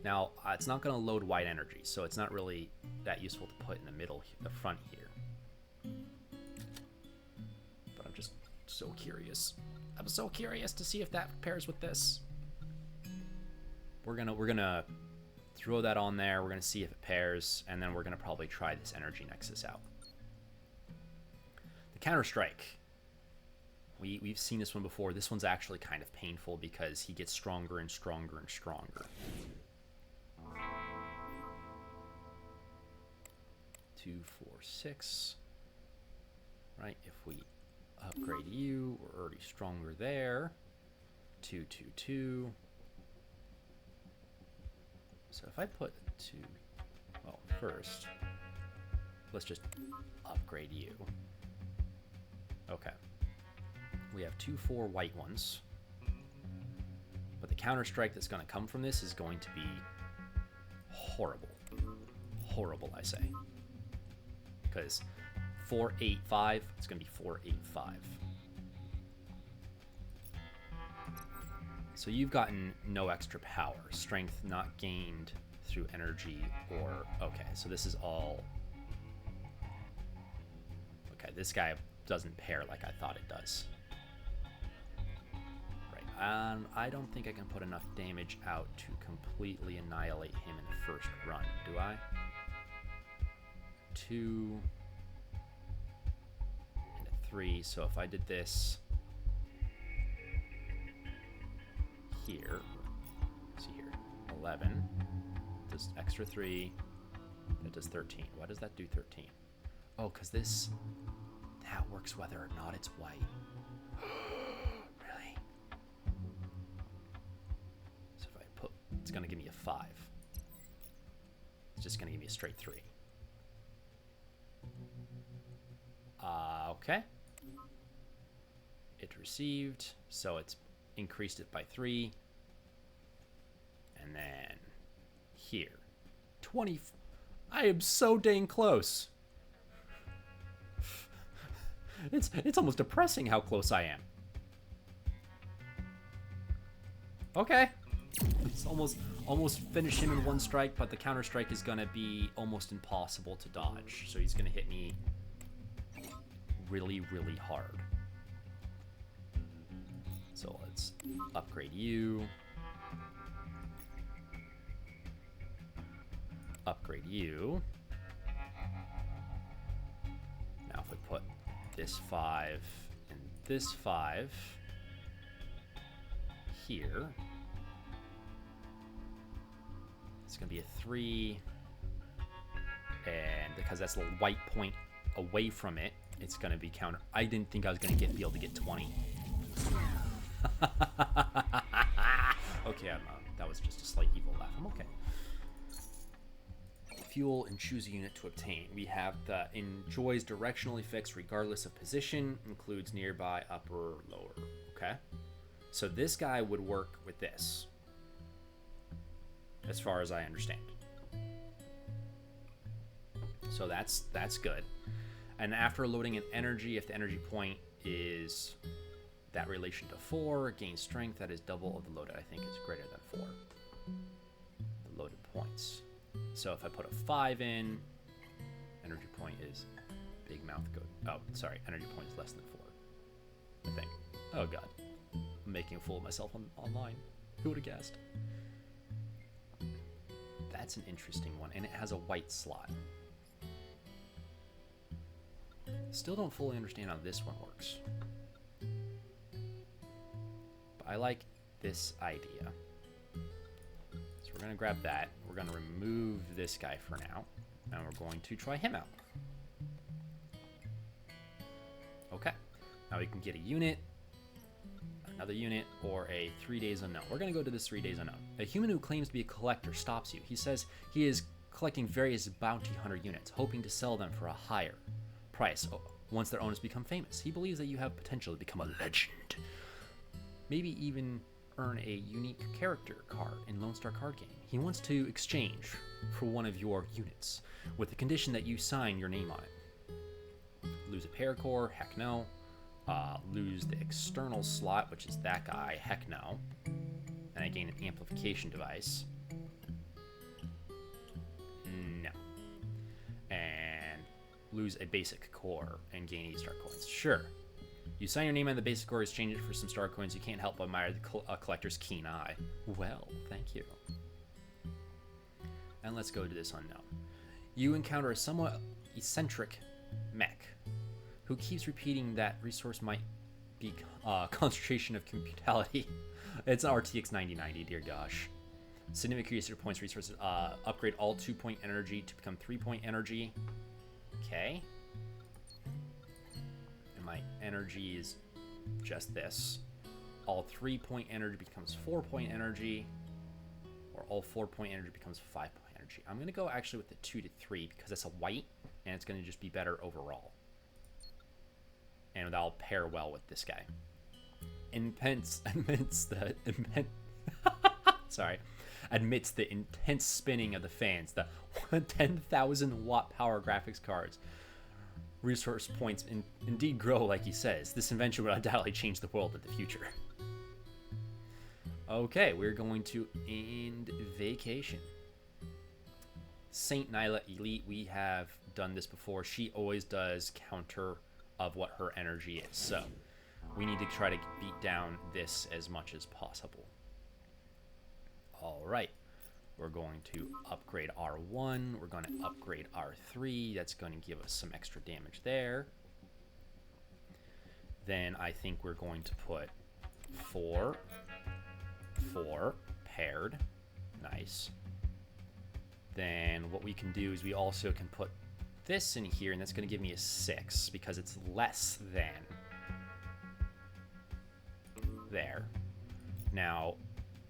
Now, it's not going to load white energy, so it's not really that useful to put in the middle, the front here. But I'm just so curious. I'm so curious to see if that pairs with this. We're gonna throw that on there. We're gonna see if it pairs, and then we're gonna probably try this energy nexus out. The counter strike. We've seen this one before. This one's actually kind of painful because he gets stronger and stronger and stronger. 2, 4, 6. Right, if we upgrade you, we're already stronger there. 2, 2, 2. So if I put 2, well, first, let's just upgrade you. Okay. We have 2, 4 white ones. But the counter strike that's going to come from this is going to be horrible. Horrible, I say. Because 4, 8, 5, it's going to be 4, 8, 5. So you've gotten no extra power. Strength not gained through energy or... Okay, so this is all... Okay, this guy doesn't pair like I thought it does. And I don't think I can put enough damage out to completely annihilate him in the first run, do I? 2 and a 3. So if I did this here, let's see here, 11 does extra 3. That does 13. Why does that do 13? Oh, because that works whether or not it's white. Really? So if I put, it's going to give me a 5. It's just going to give me a straight 3. Okay. It received, so it's increased it by 3. And then here, 20. I am so dang close. It's almost depressing how close I am. Okay. It's almost finish him in one strike, but the counter strike is gonna be almost impossible to dodge. So he's gonna hit me really, really hard. So let's upgrade you. Upgrade you. Now if we put this 5 and this 5 here, it's going to be a 3, and because that's the white point away from it, it's going to be counter. I didn't think I was going to be able to get 20. Okay, that was just a slight evil laugh. I'm okay. Fuel and choose a unit to obtain. We have the enjoys directional effects regardless of position, includes nearby, upper, lower. Okay, so this guy would work with this, as far as I understand. So that's good. And after loading an energy, if the energy point is that relation to 4, gain strength that is double of the loaded. I think it's greater than 4. The loaded points. So if I put a 5 in, energy point is big mouth go. Oh, sorry, energy point is less than 4. I think. Oh god, I'm making a fool of myself online. Who would have guessed? That's an interesting one, and it has a white slot. Still don't fully understand how this one works. But I like this idea. So we're going to grab that. We're going to remove this guy for now. And we're going to try him out. Okay. Now we can get a unit, another unit, or a 3 days unknown. We're going to go to this 3 days unknown. A human who claims to be a collector stops you. He says he is collecting various bounty hunter units, hoping to sell them for a higher price once their owners become famous. He believes that you have potential to become a legend. Maybe even earn a unique character card in Lone Star card game. He wants to exchange for one of your units with the condition that you sign your name on it. Lose a paracore? Heck no. Lose the external slot, which is that guy? Heck no. And I gain an amplification device. No. And lose a basic core and gain 8 star coins. Sure. You sign your name on the basic core, exchange it for some star coins. You can't help but admire the collector's keen eye. Well, thank you. And let's go to this unknown. You encounter a somewhat eccentric mech who keeps repeating that resource might be concentration of computality. It's an RTX 9090, dear gosh. Significant user points resources. Upgrade all 2-point energy to become 3-point energy. Okay. And my energy is just this. All 3-point energy becomes 4-point energy. Or all 4-point energy becomes 5-point energy. I'm going to go actually with the 2 to 3 because it's a white and it's going to just be better overall. And that'll pair well with this guy. Admits the intense spinning of the fans, the 10,000 watt power graphics cards. Resource points indeed grow, like he says. This invention will undoubtedly change the world in the future. Okay, we're going to end vacation. Saint Nyla Elite, we have done this before. She always does counter of what her energy is. So we need to try to beat down this as much as possible. All right. We're going to upgrade R1. We're going to upgrade R3. That's going to give us some extra damage there. Then I think we're going to put 4 paired. Nice. Then what we can do is we also can put this in here, and that's going to give me a 6 because it's less than there. Now,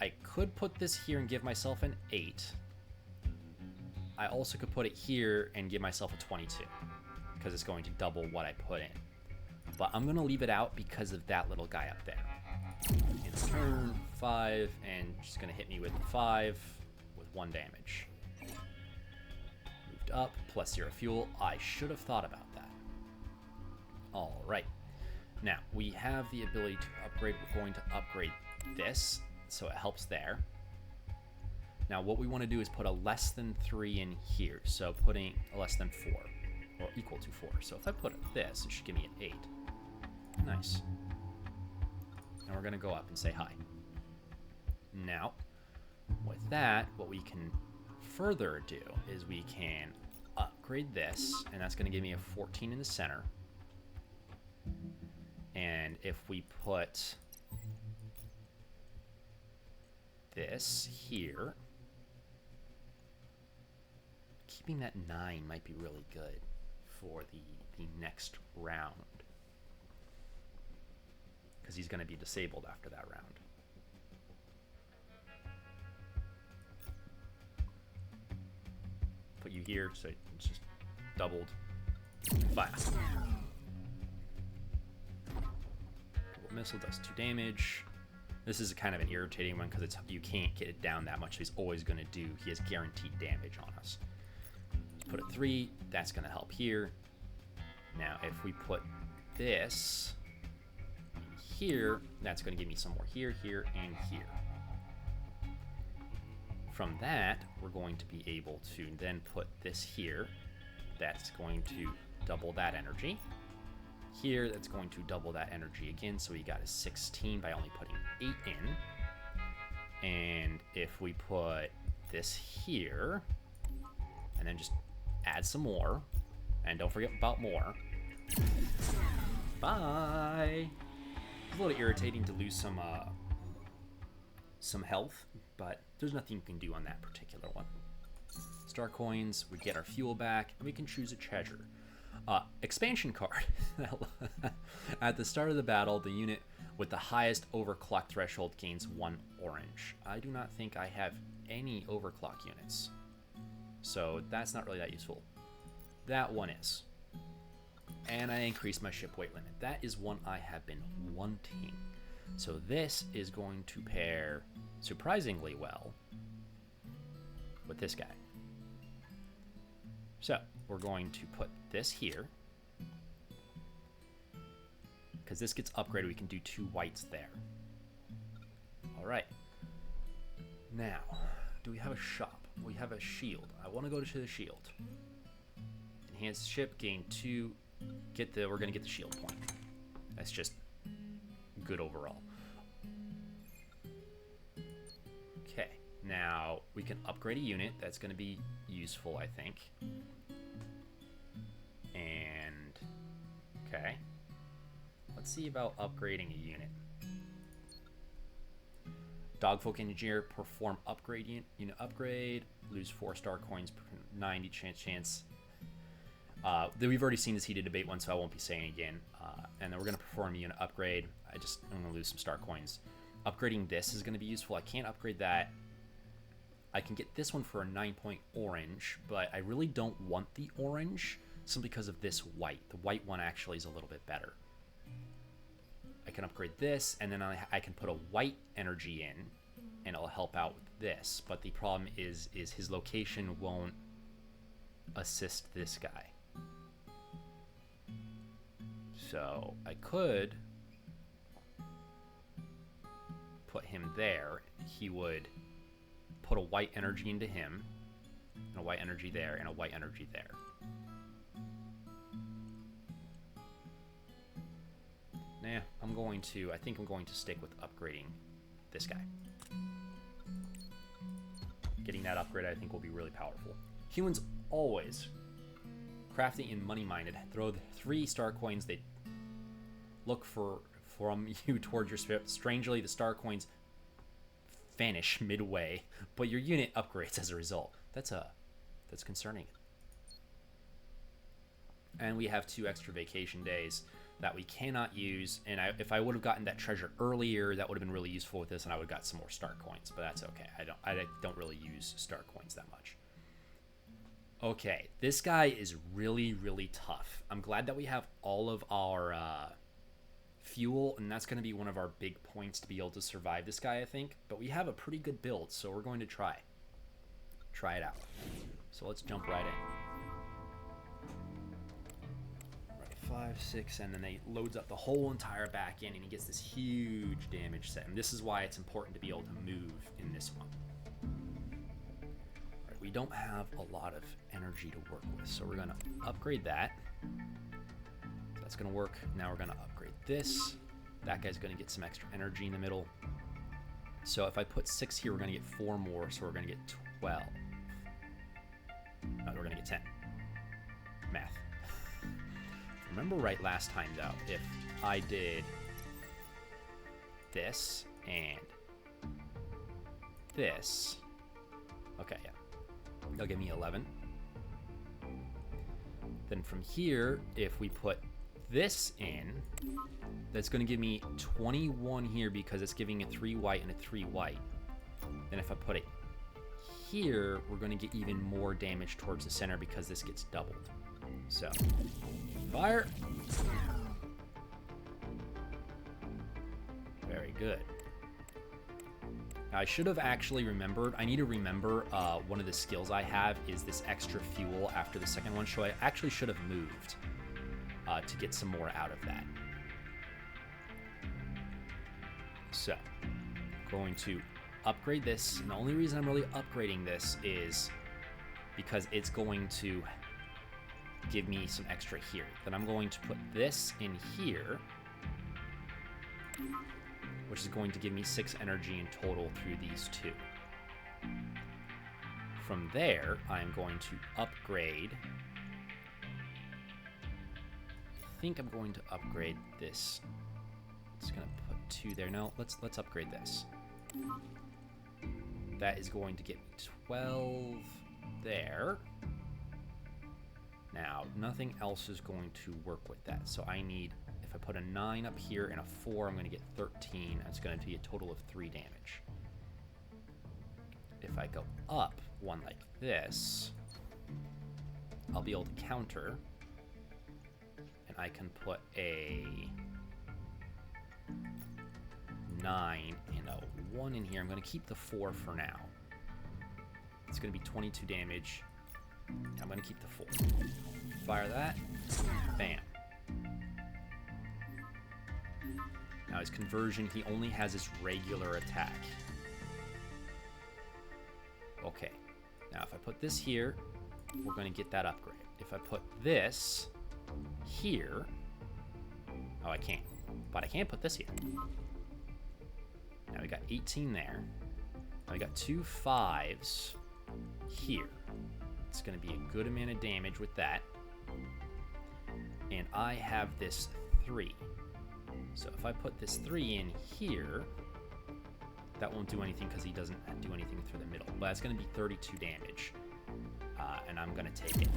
I could put this here and give myself an 8. I also could put it here and give myself a 22 because it's going to double what I put in. But I'm going to leave it out because of that little guy up there. In turn, 5, and she's going to hit me with 5 with 1 damage. Moved up, plus 0 fuel. I should have thought about that. All right. Now, we have the ability to upgrade. We're going to upgrade this, so it helps there. Now, what we want to do is put a less than 3 in here. So putting a less than 4, or equal to 4. So if I put this, it should give me an 8. Nice. And we're going to go up and say hi. Now, with that, what we can further do is we can upgrade this, and that's going to give me a 14 in the center. And if we put this here, keeping that 9 might be really good for the next round, because he's going to be disabled after that round. Put you here, so it's just doubled. Fast. Missile does 2 damage. This is kind of an irritating one because you can't get it down that much. So he's always going to do. He has guaranteed damage on us. Put a 3. That's going to help here. Now, if we put this here, that's going to give me some more here, here, and here. From that, we're going to be able to then put this here. That's going to double that energy. Here, that's going to double that energy again, so we got a 16 by only putting 8 in. And if we put this here, and then just add some more, and don't forget about more. Bye! It's a little irritating to lose some health, but there's nothing you can do on that particular one. Star coins, we get our fuel back, and we can choose a treasure. Expansion card. At the start of the battle, the unit with the highest overclock threshold gains 1 orange. I do not think I have any overclock units, so that's not really that useful. That one is. And I increased my ship weight limit. That is one I have been wanting. So this is going to pair surprisingly well with this guy. So we're going to put this here. Because this gets upgraded, we can do 2 whites there. All right. Now, do we have a shop? We have a shield. I want to go to the shield. Enhanced ship, gain 2. We're going to get the shield point. That's just good overall. Okay. Now, we can upgrade a unit. That's going to be useful, I think. And, okay. Let's see about upgrading a unit. Dogfolk Engineer, perform upgrade unit upgrade, lose 4 star coins per 90 chance. We've already seen this heated debate one, so I won't be saying it again. And then we're going to perform a unit upgrade. I'm going to lose some star coins. Upgrading this is going to be useful. I can't upgrade that. I can get this one for a 9-point orange, but I really don't want the orange simply because of this white. The white one actually is a little bit better. I can upgrade this, and then I can put a white energy in, and it'll help out with this. But the problem is his location won't assist this guy. So I could put him there. He would put a white energy into him, and a white energy there, and a white energy there. Nah, I think I'm going to stick with upgrading this guy. Getting that upgrade, I think, will be really powerful. Humans always, crafty and money-minded, throw the 3 star coins they look from you towards your spirit. Strangely, the star coins vanish midway, but your unit upgrades as a result. That's concerning. And we have 2 extra vacation days that we cannot use. And if I would have gotten that treasure earlier, that would have been really useful with this, and I would have got some more star coins. But that's okay. I don't really use star coins that much. Okay, this guy is really, really tough. I'm glad that we have all of our fuel, and that's going to be one of our big points to be able to survive this guy, I think. But we have a pretty good build, so we're going to try it out. So let's jump right in. 5, 6, and then it loads up the whole entire back end, and he gets this huge damage set. And this is why it's important to be able to move in this one. All right, we don't have a lot of energy to work with, so we're going to upgrade that. That's going to work. Now we're going to upgrade this. That guy's going to get some extra energy in the middle. So if I put 6 here, we're going to get 4 more, so we're going to get 12. No, we're going to get 10. Math. Remember right last time, though, if I did this and this, okay, yeah, they'll give me 11. Then from here, if we put this in, that's going to give me 21 here because it's giving a 3 white and a 3 white. Then if I put it here, we're going to get even more damage towards the center because this gets doubled. So, fire. Very good. Now, I should have actually remembered. I need to remember one of the skills I have is this extra fuel after the second one. So I actually should have moved to get some more out of that. So, I'm going to upgrade this. And the only reason I'm really upgrading this is because it's going to give me some extra here. Then I'm going to put this in here, which is going to give me 6 energy in total through these 2. From there, I'm going to upgrade. I think I'm going to upgrade this. It's going to put 2 there. No, let's upgrade this. That is going to get me 12 there. Now, nothing else is going to work with that. So I need, if I put a 9 up here and a 4, I'm going to get 13. That's going to be a total of 3 damage. If I go up one like this, I'll be able to counter. And I can put a 9 and a 1 in here. I'm going to keep the 4 for now. It's going to be 22 damage. I'm going to keep the 4. Fire that. Bam. Now his conversion, he only has his regular attack. Okay. Now if I put this here, we're going to get that upgrade. If I put this here... Oh, I can't. But I can put this here. Now we got 18 there. Now we got 2 5s here. It's going to be a good amount of damage with that. And I have this 3. So if I put this 3 in here, that won't do anything because he doesn't do anything through the middle. But that's going to be 32 damage. And I'm going to take it.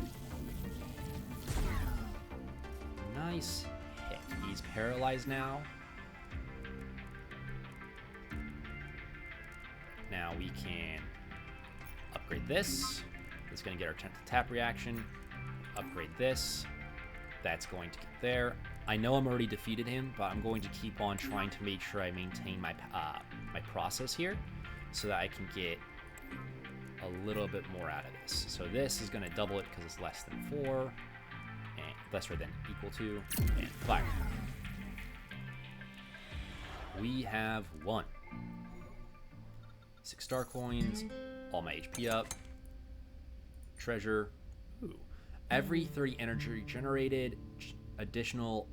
Nice hit. He's paralyzed now. Now we can upgrade this. It's going to get our tap reaction. Upgrade this. That's going to get there. I know I'm already defeated him, but I'm going to keep on trying to make sure I maintain my my process here so that I can get a little bit more out of this. So this is going to double it because it's less than 4. And lesser than equal to. And fire. We have won. 6 star coins. All my HP up. Treasure. Ooh. Every 30 energy generated, additional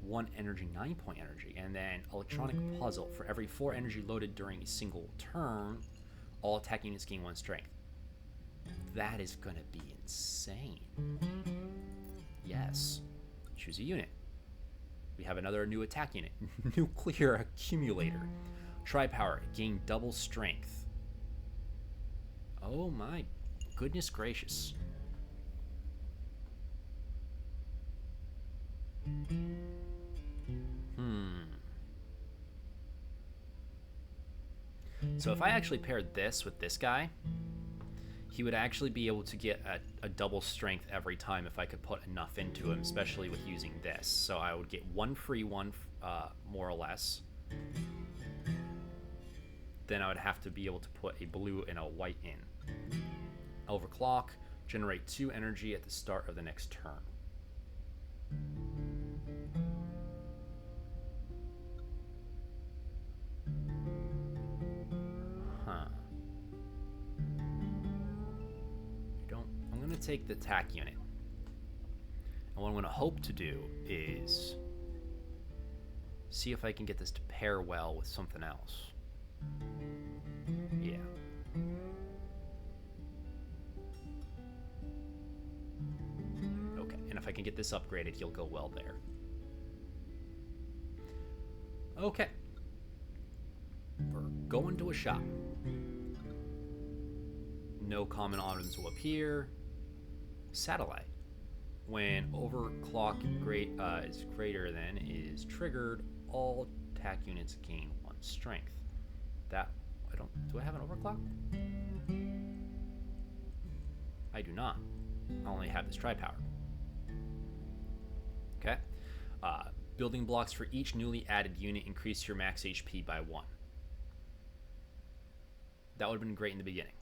1 energy, 9-point energy. And then electronic puzzle. For every 4 energy loaded during a single turn, all attack units gain 1 strength. That is going to be insane. Yes. Choose a unit. We have another new attack unit. Nuclear accumulator. Tri-power. Gain double strength. Oh my goodness gracious. So if I actually paired this with this guy, he would actually be able to get a double strength every time if I could put enough into him, especially with using this. So I would get 1 free one, more or less. Then I would have to be able to put a blue and a white in. Overclock, generate 2 energy at the start of the next turn. I'm going to take the attack unit. And what I'm going to hope to do is see if I can get this to pair well with something else. Yeah. Okay, and if I can get this upgraded, he'll go well there. Okay. We're going to a shop. No common items will appear. Satellite. When overclock is greater than is triggered, all attack units gain 1 strength. That do I have an overclock? I do not. I only have this tri-power. Okay. Building blocks for each newly added unit increase your max HP by 1. That would have been great in the beginning.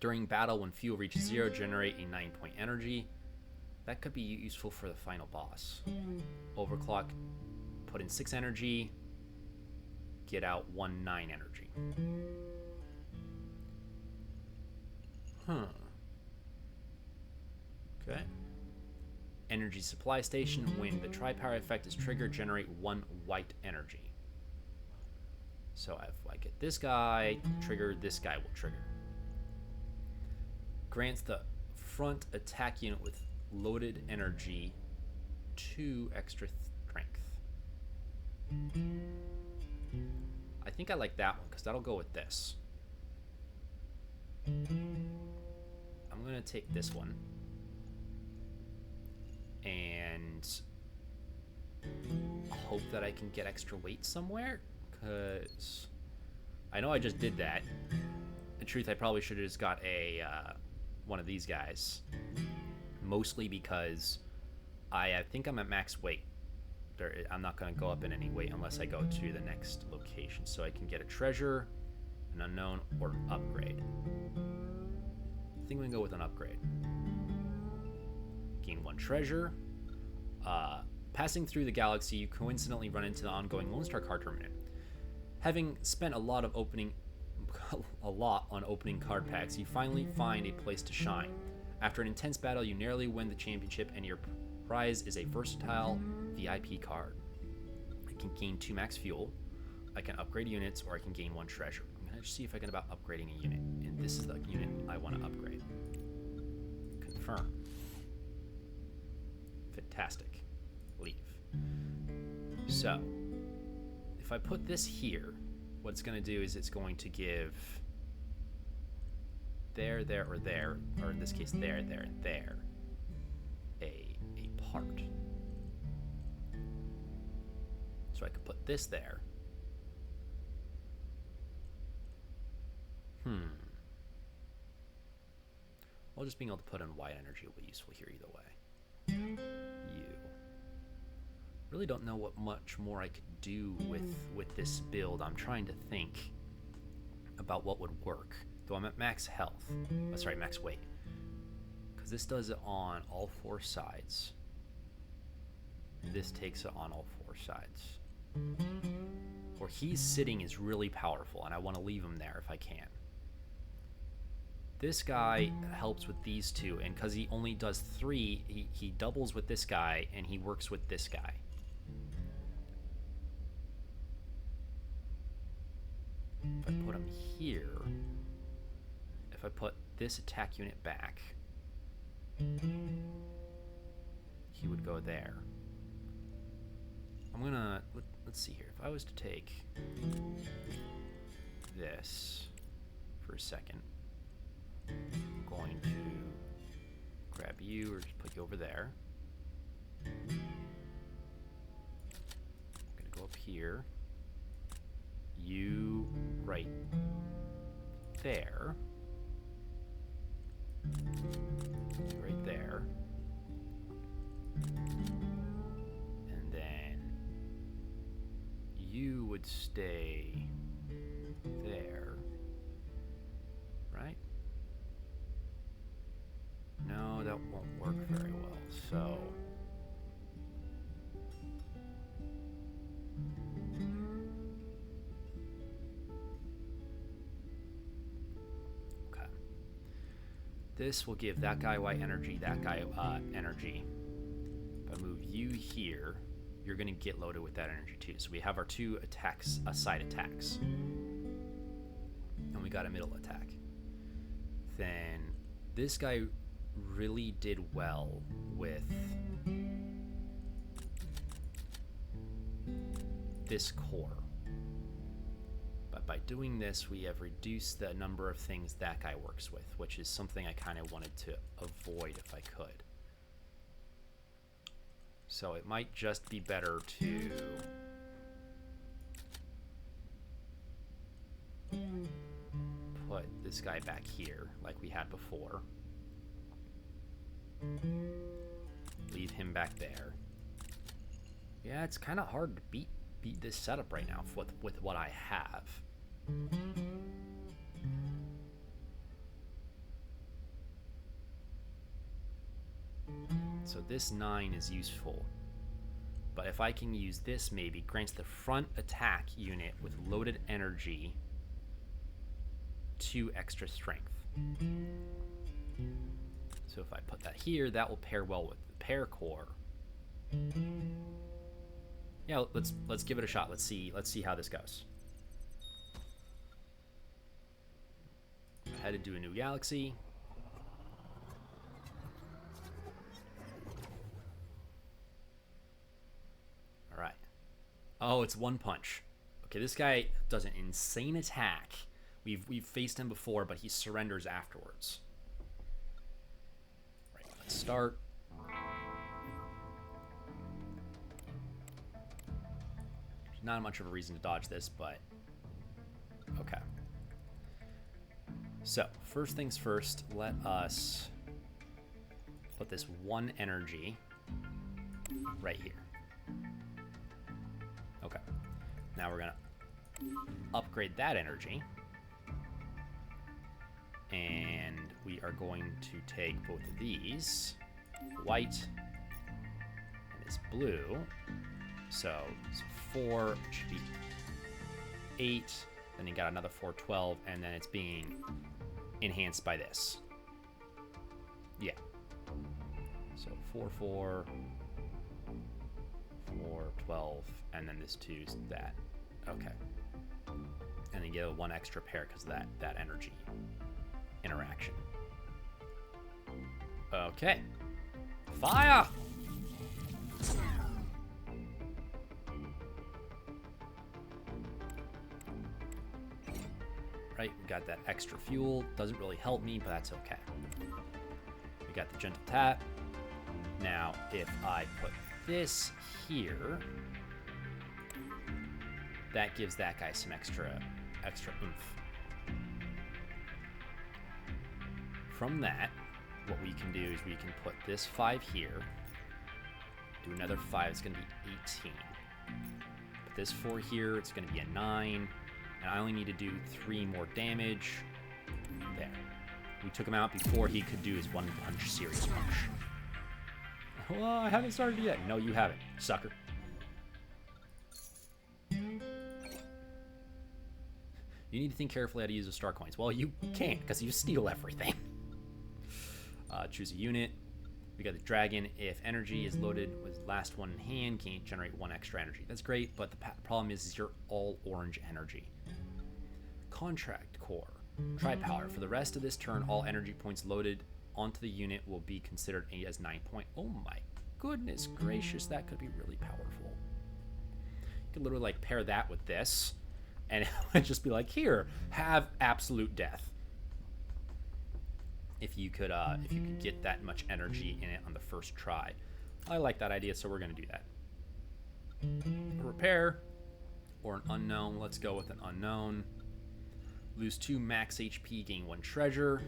During battle, when fuel reaches 0, generate a 9-point energy. That could be useful for the final boss. Overclock, put in 6 energy, get out 1 9 energy. Okay. Energy supply station, when the tri-power effect is triggered, generate 1 white energy. So if I get this guy triggered, this guy will trigger. Grants the front attack unit with loaded energy 2 extra strength. I think I like that one because that'll go with this. I'm going to take this one and hope that I can get extra weight somewhere, because I know I just did that. In truth, I probably should have just got a one of these guys, mostly because I think I'm at max weight. I'm not going to go up in any weight unless I go to the next location, so I can get a treasure, an unknown, or an upgrade. I think we can go with an upgrade. Gain 1 treasure. Passing through the galaxy, you coincidentally run into the ongoing LONESTAR card tournament. Having spent a lot on opening card packs, you finally find a place to shine. After an intense battle, you narrowly win the championship, and your prize is a versatile VIP card. I can gain 2 max fuel, I can upgrade units, or I can gain 1 treasure. I'm going to see if I can about upgrading a unit, and this is the unit I want to upgrade. Confirm. Fantastic. Leave. So, if I put this here, what it's going to do is it's going to give there, or in this case, there, and there, a part. So I could put this there. Well, just being able to put in white energy will be useful here either way. You. Really don't know what much more I could do with this build. I'm trying to think about what would work. Though I'm at max health. Sorry, max weight. Because this does it on all 4 sides. This takes it on all 4 sides. Where he's sitting is really powerful, and I want to leave him there if I can. This guy helps with these 2, and because he only does 3, he doubles with this guy, and he works with this guy. If I put him here, if I put this attack unit back, he would go there. I'm gonna, let's see here. If I was to take this for a second, I'm going to grab you or just put you over there. I'm gonna go up here. You right there. Right there. And then you would stay there. Right? No, that won't work very well. So this will give that guy white energy, that guy energy. If I move you here, you're going to get loaded with that energy too. So we have our two attacks, side attacks. And we got a middle attack. Then this guy really did well with this core. But by doing this, we have reduced the number of things that guy works with, which is something I kind of wanted to avoid if I could. So it might just be better to put this guy back here like we had before. Leave him back there. Yeah, it's kind of hard to beat this setup right now with what I have. So this 9 is useful. But if I can use this, maybe grants the front attack unit with loaded energy 2 extra strength. So if I put that here, that will pair well with the pair core. Yeah, let's give it a shot. Let's see how this goes. Headed to a new galaxy. All right. Oh, it's one punch. Okay, this guy does an insane attack. We've faced him before, but he surrenders afterwards. All right, let's start. There's not much of a reason to dodge this, but okay. So, first things first, let us put this 1 energy right here. Okay. Now we're going to upgrade that energy. And we are going to take both of these, white and this blue. So, 4 should be 8. Then you got another 4, 12, and then it's being enhanced by this. Yeah. So 4, 4, 4, 12, and then this 2's that. Okay. And then you get a 1 extra pair because of that energy interaction. Okay. Fire! Right, we got that extra fuel. Doesn't really help me, but that's okay. We got the gentle tap. Now, if I put this here, that gives that guy some extra oomph. From that, what we can do is we can put this 5 here, do another 5, it's going to be 18. Put this 4 here, it's going to be a 9. And I only need to do 3 more damage. There. We took him out before he could do his 1 punch series punch. Well, I haven't started yet. No, you haven't, sucker. You need to think carefully how to use the star coins. Well, you can't because you steal everything. Choose a unit. We got the dragon. If energy is loaded with last one in hand, can you generate 1 extra energy? That's great, but the problem is you're all orange energy. Contract Core. Tri-Power. For the rest of this turn, all energy points loaded onto the unit will be considered as 9 point. Oh my goodness gracious, that could be really powerful. You could literally like pair that with this, and it would just be like, here, have absolute death. If you could get that much energy in it on the first try. I like that idea, so we're gonna do that. A repair or an unknown. Let's go with an unknown. Lose 2 max HP, gain 1 treasure.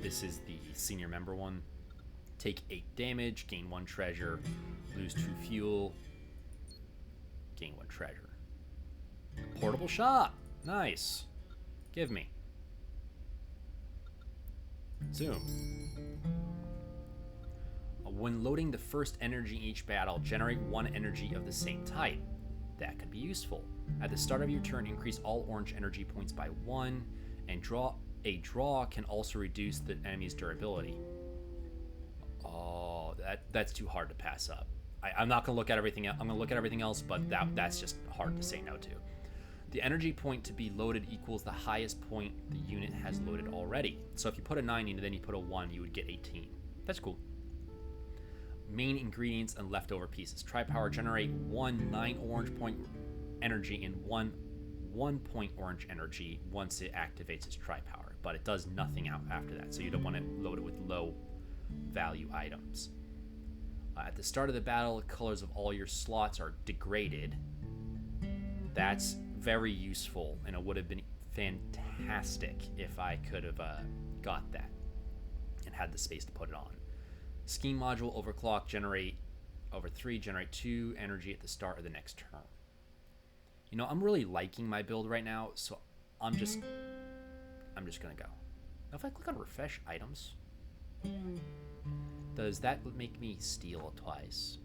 This is the senior member one. Take 8 damage, gain 1 treasure. Lose 2 fuel, gain 1 treasure. Portable shot. Nice. Give me. Zoom. When loading the first energy in each battle, generate 1 energy of the same type. That could be useful. At the start of your turn, increase all orange energy points by 1, and draw can also reduce the enemy's durability. Oh, that's too hard to pass up. I'm not gonna look at everything. I'm gonna look at everything else, but that's just hard to say no to. The energy point to be loaded equals the highest point the unit has loaded already. So if you put a 9 in and then you put a 1, you would get 18. That's cool. Main ingredients and leftover pieces. Tri-Power. Generate 1 9 orange point energy and 1 point orange energy once it activates its Tri-Power, but it does nothing out after that, so you don't want to load it with low value items. At the start of the battle, the colors of all your slots are degraded. That's very useful, and it would have been fantastic if I could have got that and had the space to put it on. Scheme module overclock. Generate over 3, generate 2 energy at the start of the next turn. You know, I'm really liking my build right now, so I'm just gonna go. Now if I click on refresh items, does that make me steal twice?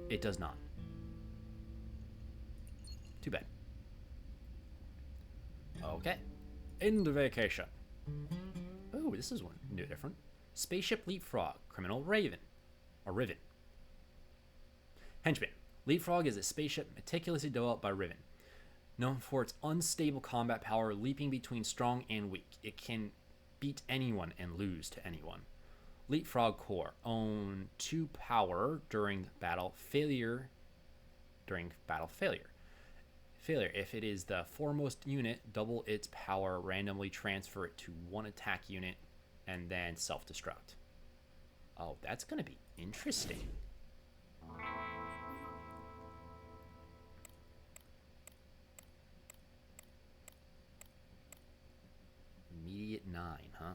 It does not. Too bad. Okay. End of vacation. Oh, this is one new different. Spaceship Leapfrog, Criminal Raven. Or Riven. Henchman. Leapfrog is a spaceship meticulously developed by Riven. Known for its unstable combat power, leaping between strong and weak. It can beat anyone and lose to anyone. Leapfrog Core. Own 2 power during battle failure. Failure. If it is the foremost unit, double its power, randomly transfer it to 1 attack unit, and then self-destruct. Oh, that's going to be interesting. Immediate 9, huh?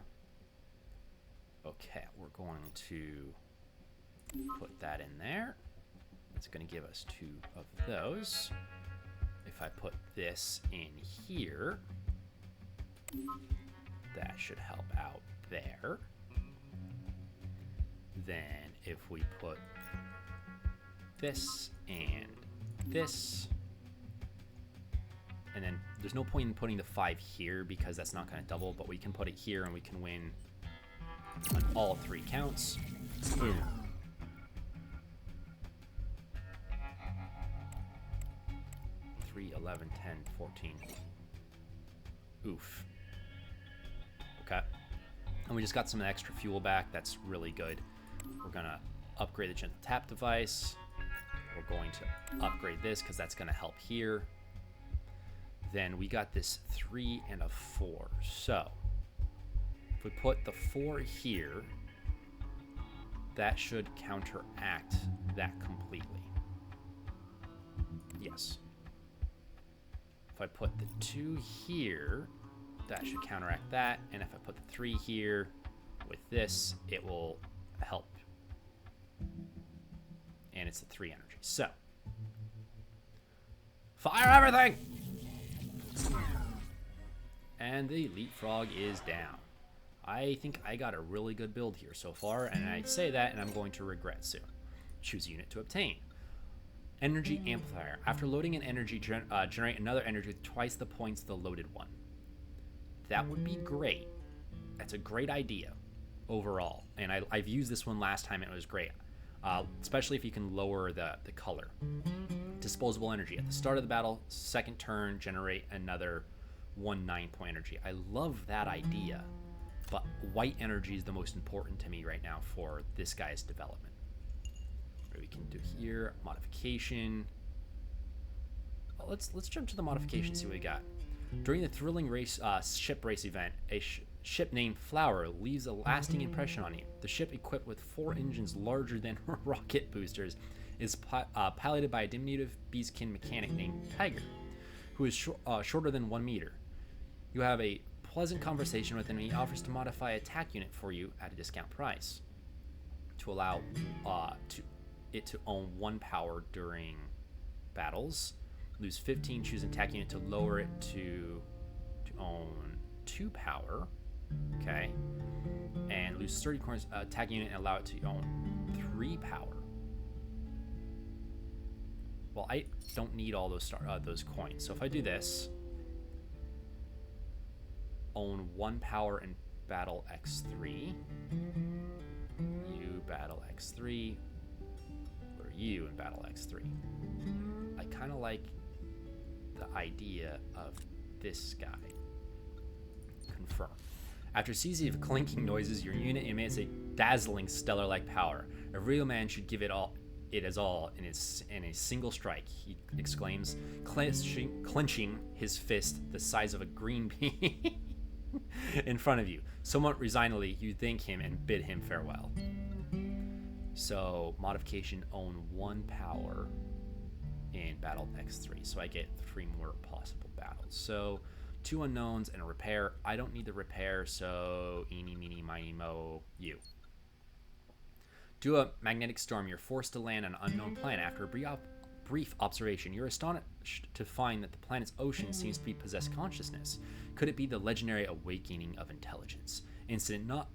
Okay, we're going to put that in there. It's going to give us 2 of those. If I put this in here, that should help out there. Then if we put this and this, and then there's no point in putting the 5 here because that's not going to double, but we can put it here and we can win on all 3 counts. Boom. Three, 11, 10, 14. Oof. Okay. And we just got some extra fuel back. That's really good. We're going to upgrade the gentle tap device. We're going to upgrade this because that's going to help here. Then we got this 3 and a 4. So if we put the 4 here, that should counteract that completely. Yes. If I put the 2 here, that should counteract that. And if I put the 3 here with this, it will help. And it's the 3 energy. So, fire everything! And the Leapfrog is down. I think I got a really good build here so far, and I say that and I'm going to regret soon. Choose unit to obtain. Energy Amplifier. After loading an energy, generate another energy with twice the points of the loaded one. That would be great. That's a great idea overall. And I've used this one last time and it was great. Especially if you can lower the color. To disposable energy. At the start of the battle, second turn, generate another 1 9-point energy. I love that idea, but white energy is the most important to me right now for this guy's development. What we can do here, modification. Well, let's jump to the modification, see what we got. During the thrilling ship race event, a ship named Flower leaves a lasting impression on you. The ship, equipped with 4 engines larger than rocket boosters, is piloted by a diminutive beastkin mechanic named Tiger, who is shorter than 1 meter. You have a pleasant conversation with him, and he offers to modify attack unit for you at a discount price to allow it to own 1 power during battles. Lose 15, choose an attack unit to lower it to own 2 power. Okay. And lose 30 coins attack unit and allow it to own 3 power. Well, I don't need all those coins. So if I do this, own 1 power in battle X3. You battle X3. Or you in battle X3. I kind of like the idea of this guy. Confirm. After a series of clinking noises, your unit emits a dazzling stellar-like power. A real man should give it as all in a single strike, he exclaims, clenching his fist the size of a green pea in front of you. Somewhat resignedly, you thank him and bid him farewell. So, modification, own 1 power in battle X3. So I get 3 more possible battles. So 2 unknowns and a repair. I don't need the repair, so eeny, meeny, miny, mo, you. Due to a magnetic storm, you're forced to land on an unknown planet. After a brief observation, you're astonished to find that the planet's ocean seems to be possessed consciousness. Could it be the legendary awakening of intelligence? Incident not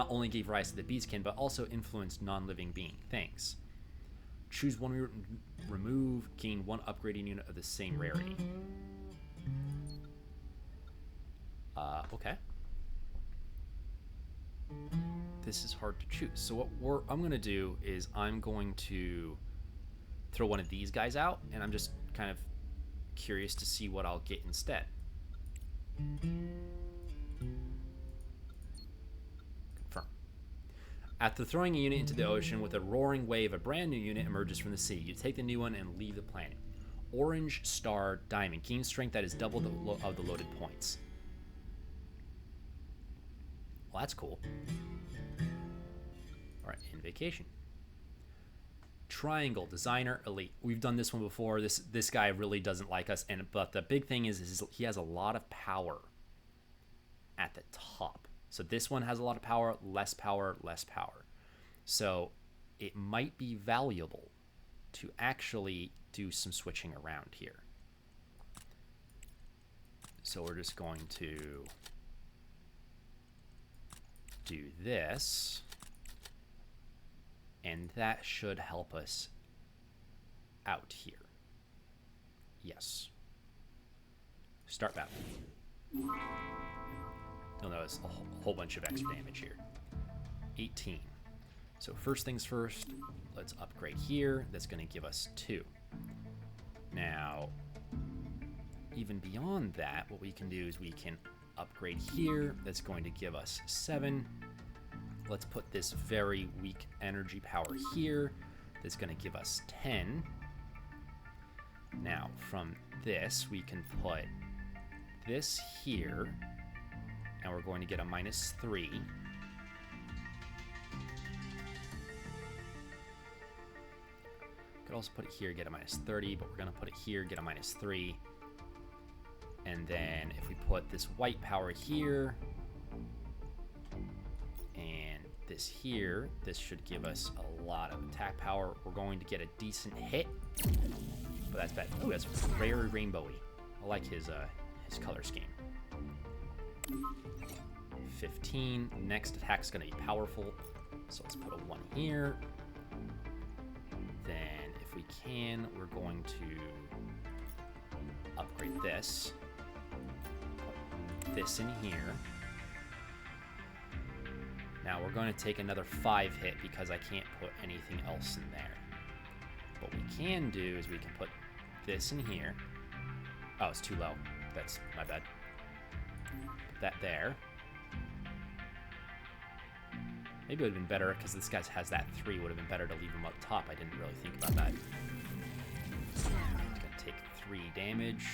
only gave rise to the beastkin, but also influenced non-living things. Choose 1 remove, gain 1 upgrading unit of the same rarity. Okay. This is hard to choose. So what I'm going to do is I'm going to throw one of these guys out, and I'm just kind of curious to see what I'll get instead. Confirm. After throwing a unit into the ocean with a roaring wave, a brand new unit emerges from the sea. You take the new one and leave the planet. Orange Star Diamond. Gain strength that is double of the loaded points. Well, that's cool. Alright, in vacation. Triangle, Designer, Elite. We've done this one before. This guy really doesn't like us, but the big thing is he has a lot of power at the top. So this one has a lot of power, less power, less power. So it might be valuable to actually do some switching around here. So we're just going to do this, and that should help us out here. Yes. Start battle. You'll notice a whole bunch of extra damage here. 18. So first things first, let's upgrade here. That's going to give us 2. Now, even beyond that, what we can do is we can upgrade here. That's going to give us 7. Let's put this very weak energy power here. That's going to give us 10. Now, from this, we can put this here, and we're going to get a -3. Could also put it here, get a -30, but we're going to put it here, get a -3. And then if we put this white power here and this here, this should give us a lot of attack power. We're going to get a decent hit, but that's bad. Oh, that's very rainbowy. I like his color scheme. 15. Next attack's going to be powerful, so let's put a 1 here. Then if we can, we're going to upgrade this. This in here. Now we're going to take another 5 hit because I can't put anything else in there. What we can do is we can put this in here. Oh, it's too low. That's my bad. Put that there. Maybe it would have been better because this guy has that 3. Would have been better to leave him up top. I didn't really think about that. He's going to take 3 damage.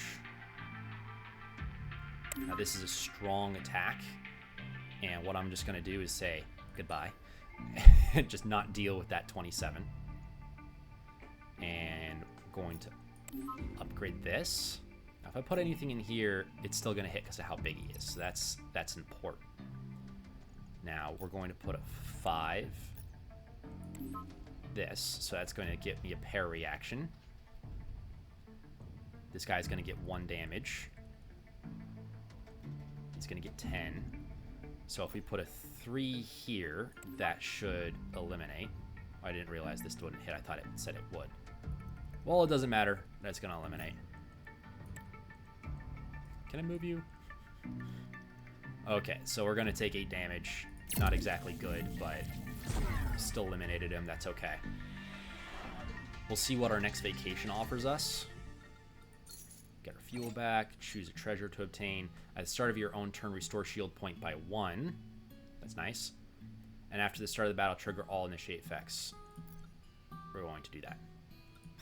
Now this is a strong attack. And what I'm just going to do is say goodbye. And just not deal with that 27. And we're going to upgrade this. Now if I put anything in here, it's still going to hit because of how big he is. So that's important. Now we're going to put a 5. This. So that's going to get me a pair reaction. This guy's going to get 1 damage. He's going to get 10. So if we put a 3 here, that should eliminate. I didn't realize this wouldn't hit. I thought it said it would. Well, it doesn't matter. That's going to eliminate. Can I move you? Okay, so we're going to take 8 damage. Not exactly good, but still eliminated him. That's okay. We'll see what our next vacation offers us. Get our fuel back. Choose a treasure to obtain. At the start of your own turn, restore shield point by 1. That's nice. And after the start of the battle, trigger all initiate effects. We're going to do that.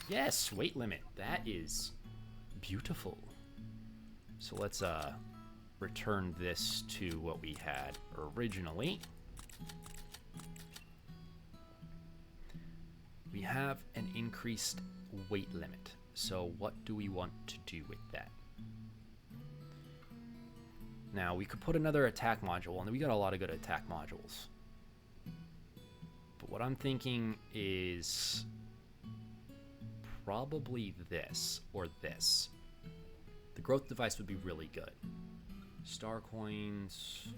Yes, weight limit. That is beautiful. So let's return this to what we had originally. We have an increased weight limit. So what do we want to do with that? Now, we could put another attack module, and we got a lot of good attack modules. But what I'm thinking is probably this or this. The growth device would be really good. Star coins,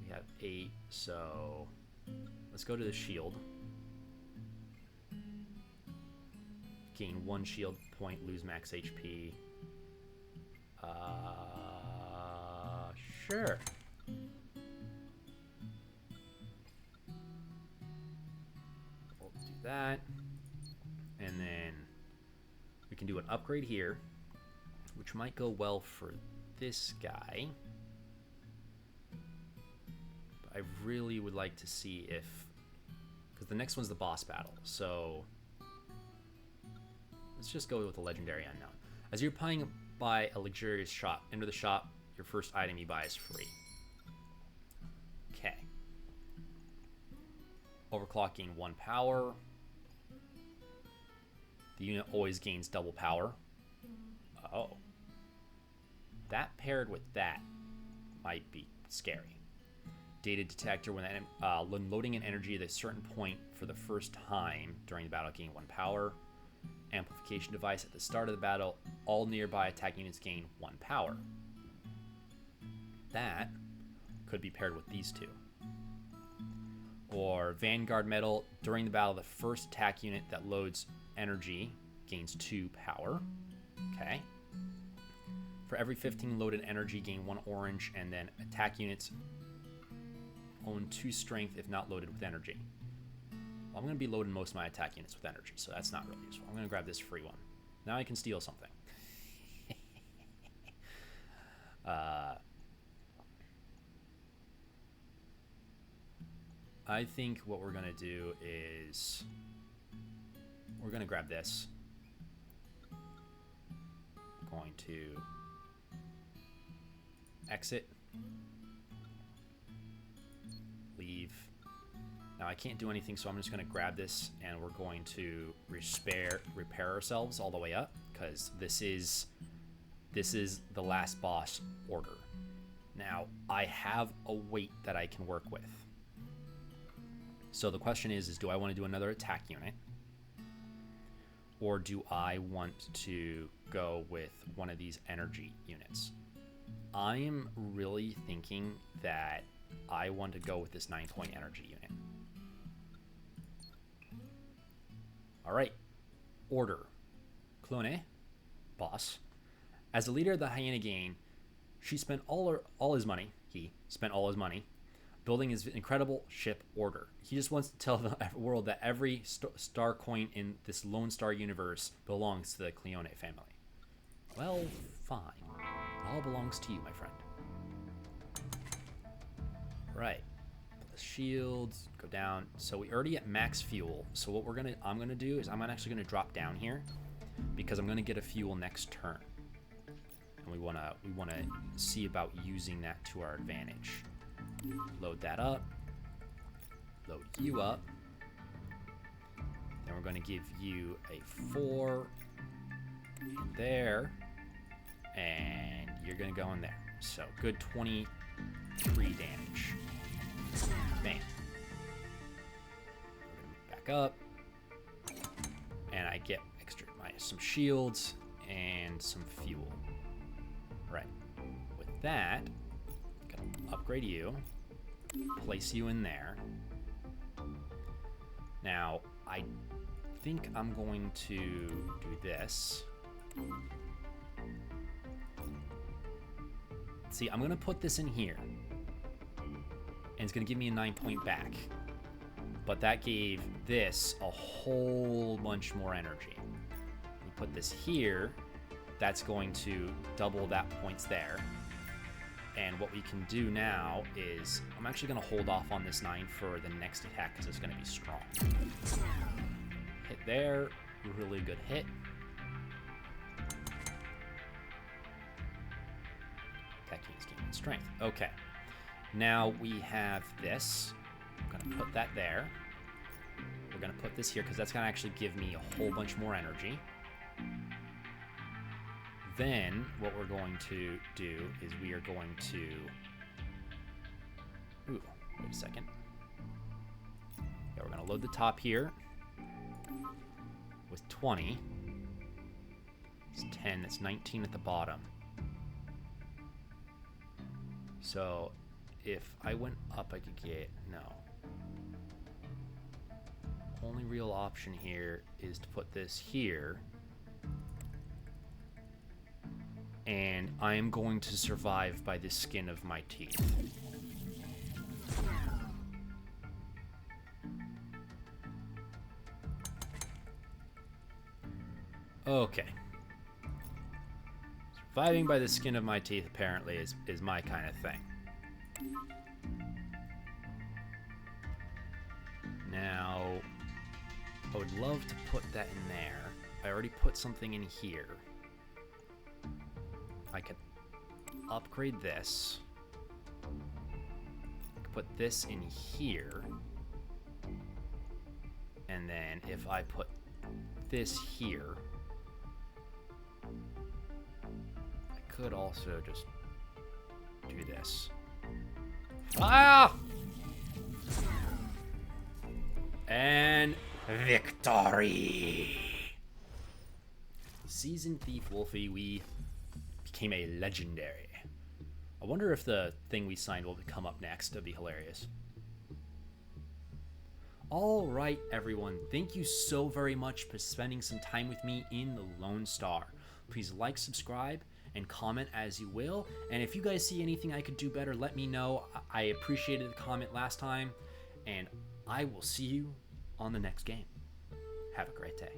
we have 8, so let's go to the shield. Gain 1 shield point, lose max HP. Sure. We'll do that. And then we can do an upgrade here, which might go well for this guy. But I really would like to see if, because the next one's the boss battle, so let's just go with the legendary unknown. As you're buy a luxurious shop, enter the shop, your first item you buy is free. Okay. Overclocking 1 power. The unit always gains double power. Oh. That paired with that might be scary. Data detector, when loading an energy at a certain point for the first time during the battle, gain 1 power. Amplification device at the start of the battle, all nearby attack units gain 1 power. That could be paired with these two. Or Vanguard Medal, during the battle, the first attack unit that loads energy gains 2 power. Okay. For every 15 loaded energy, gain 1 orange, and then attack units own 2 strength if not loaded with energy. Well, I'm going to be loading most of my attack units with energy, so that's not really useful. I'm going to grab this free one. Now I can steal something. I think what we're going to do is we're going to grab this. I'm going to exit. Leave. Now I can't do anything, so I'm just going to grab this and we're going to repair ourselves all the way up, because this is the last boss order. Now I have a weight that I can work with. So the question is do I want to do another attack unit, or do I want to go with one of these energy units? I'm really thinking that I want to go with this 9-point energy unit. All right. Order. Clone, boss. As the leader of the Hyena gang, he spent all his money, building his incredible ship Order. He just wants to tell the world that every star coin in this Lone Star universe belongs to the Cleone family. Well, fine. All belongs to you, my friend. Right. Shields go down. So we already at max fuel. So what I'm gonna do is I'm actually gonna drop down here because I'm gonna get a fuel next turn, and we wanna see about using that to our advantage. Load that up. Load you up. Then we're gonna give you a 4 in there, and you're gonna go in there. So good 23 damage. Bam. Back up, and I get extra some shields and some fuel. Right. With that, I'm gonna upgrade you, place you in there. Now, I think I'm going to do this. See, I'm gonna put this in here, and it's going to give me a 9-point back. But that gave this a whole bunch more energy. We put this here, that's going to double that points there. And what we can do now is, I'm actually going to hold off on this 9 for the next attack because it's going to be strong. Hit there, really good hit. That keeps gaining strength. Okay. Now we have this. I'm going to put that there. We're going to put this here because that's going to actually give me a whole bunch more energy. Then what we're going to do is we are going to... Ooh, wait a second. Yeah, we're going to load the top here with 20. It's 10. That's 19 at the bottom. So... if I went up, I could get... no. Only real option here is to put this here. And I am going to survive by the skin of my teeth. Okay. Surviving by the skin of my teeth apparently is my kind of thing. Now, I would love to put that in there. I already put something in here. I could upgrade this. I could put this in here. And then if I put this here, I could also just do this. Ah! And victory! Seasoned Thief Wolfie, we became a legendary. I wonder if the thing we signed will come up next. That'd be hilarious. Alright, everyone. Thank you so very much for spending some time with me in the Lone Star. Please like, subscribe, and comment as you will. And if you guys see anything I could do better, let me know. I appreciated the comment last time. And I will see you on the next game. Have a great day.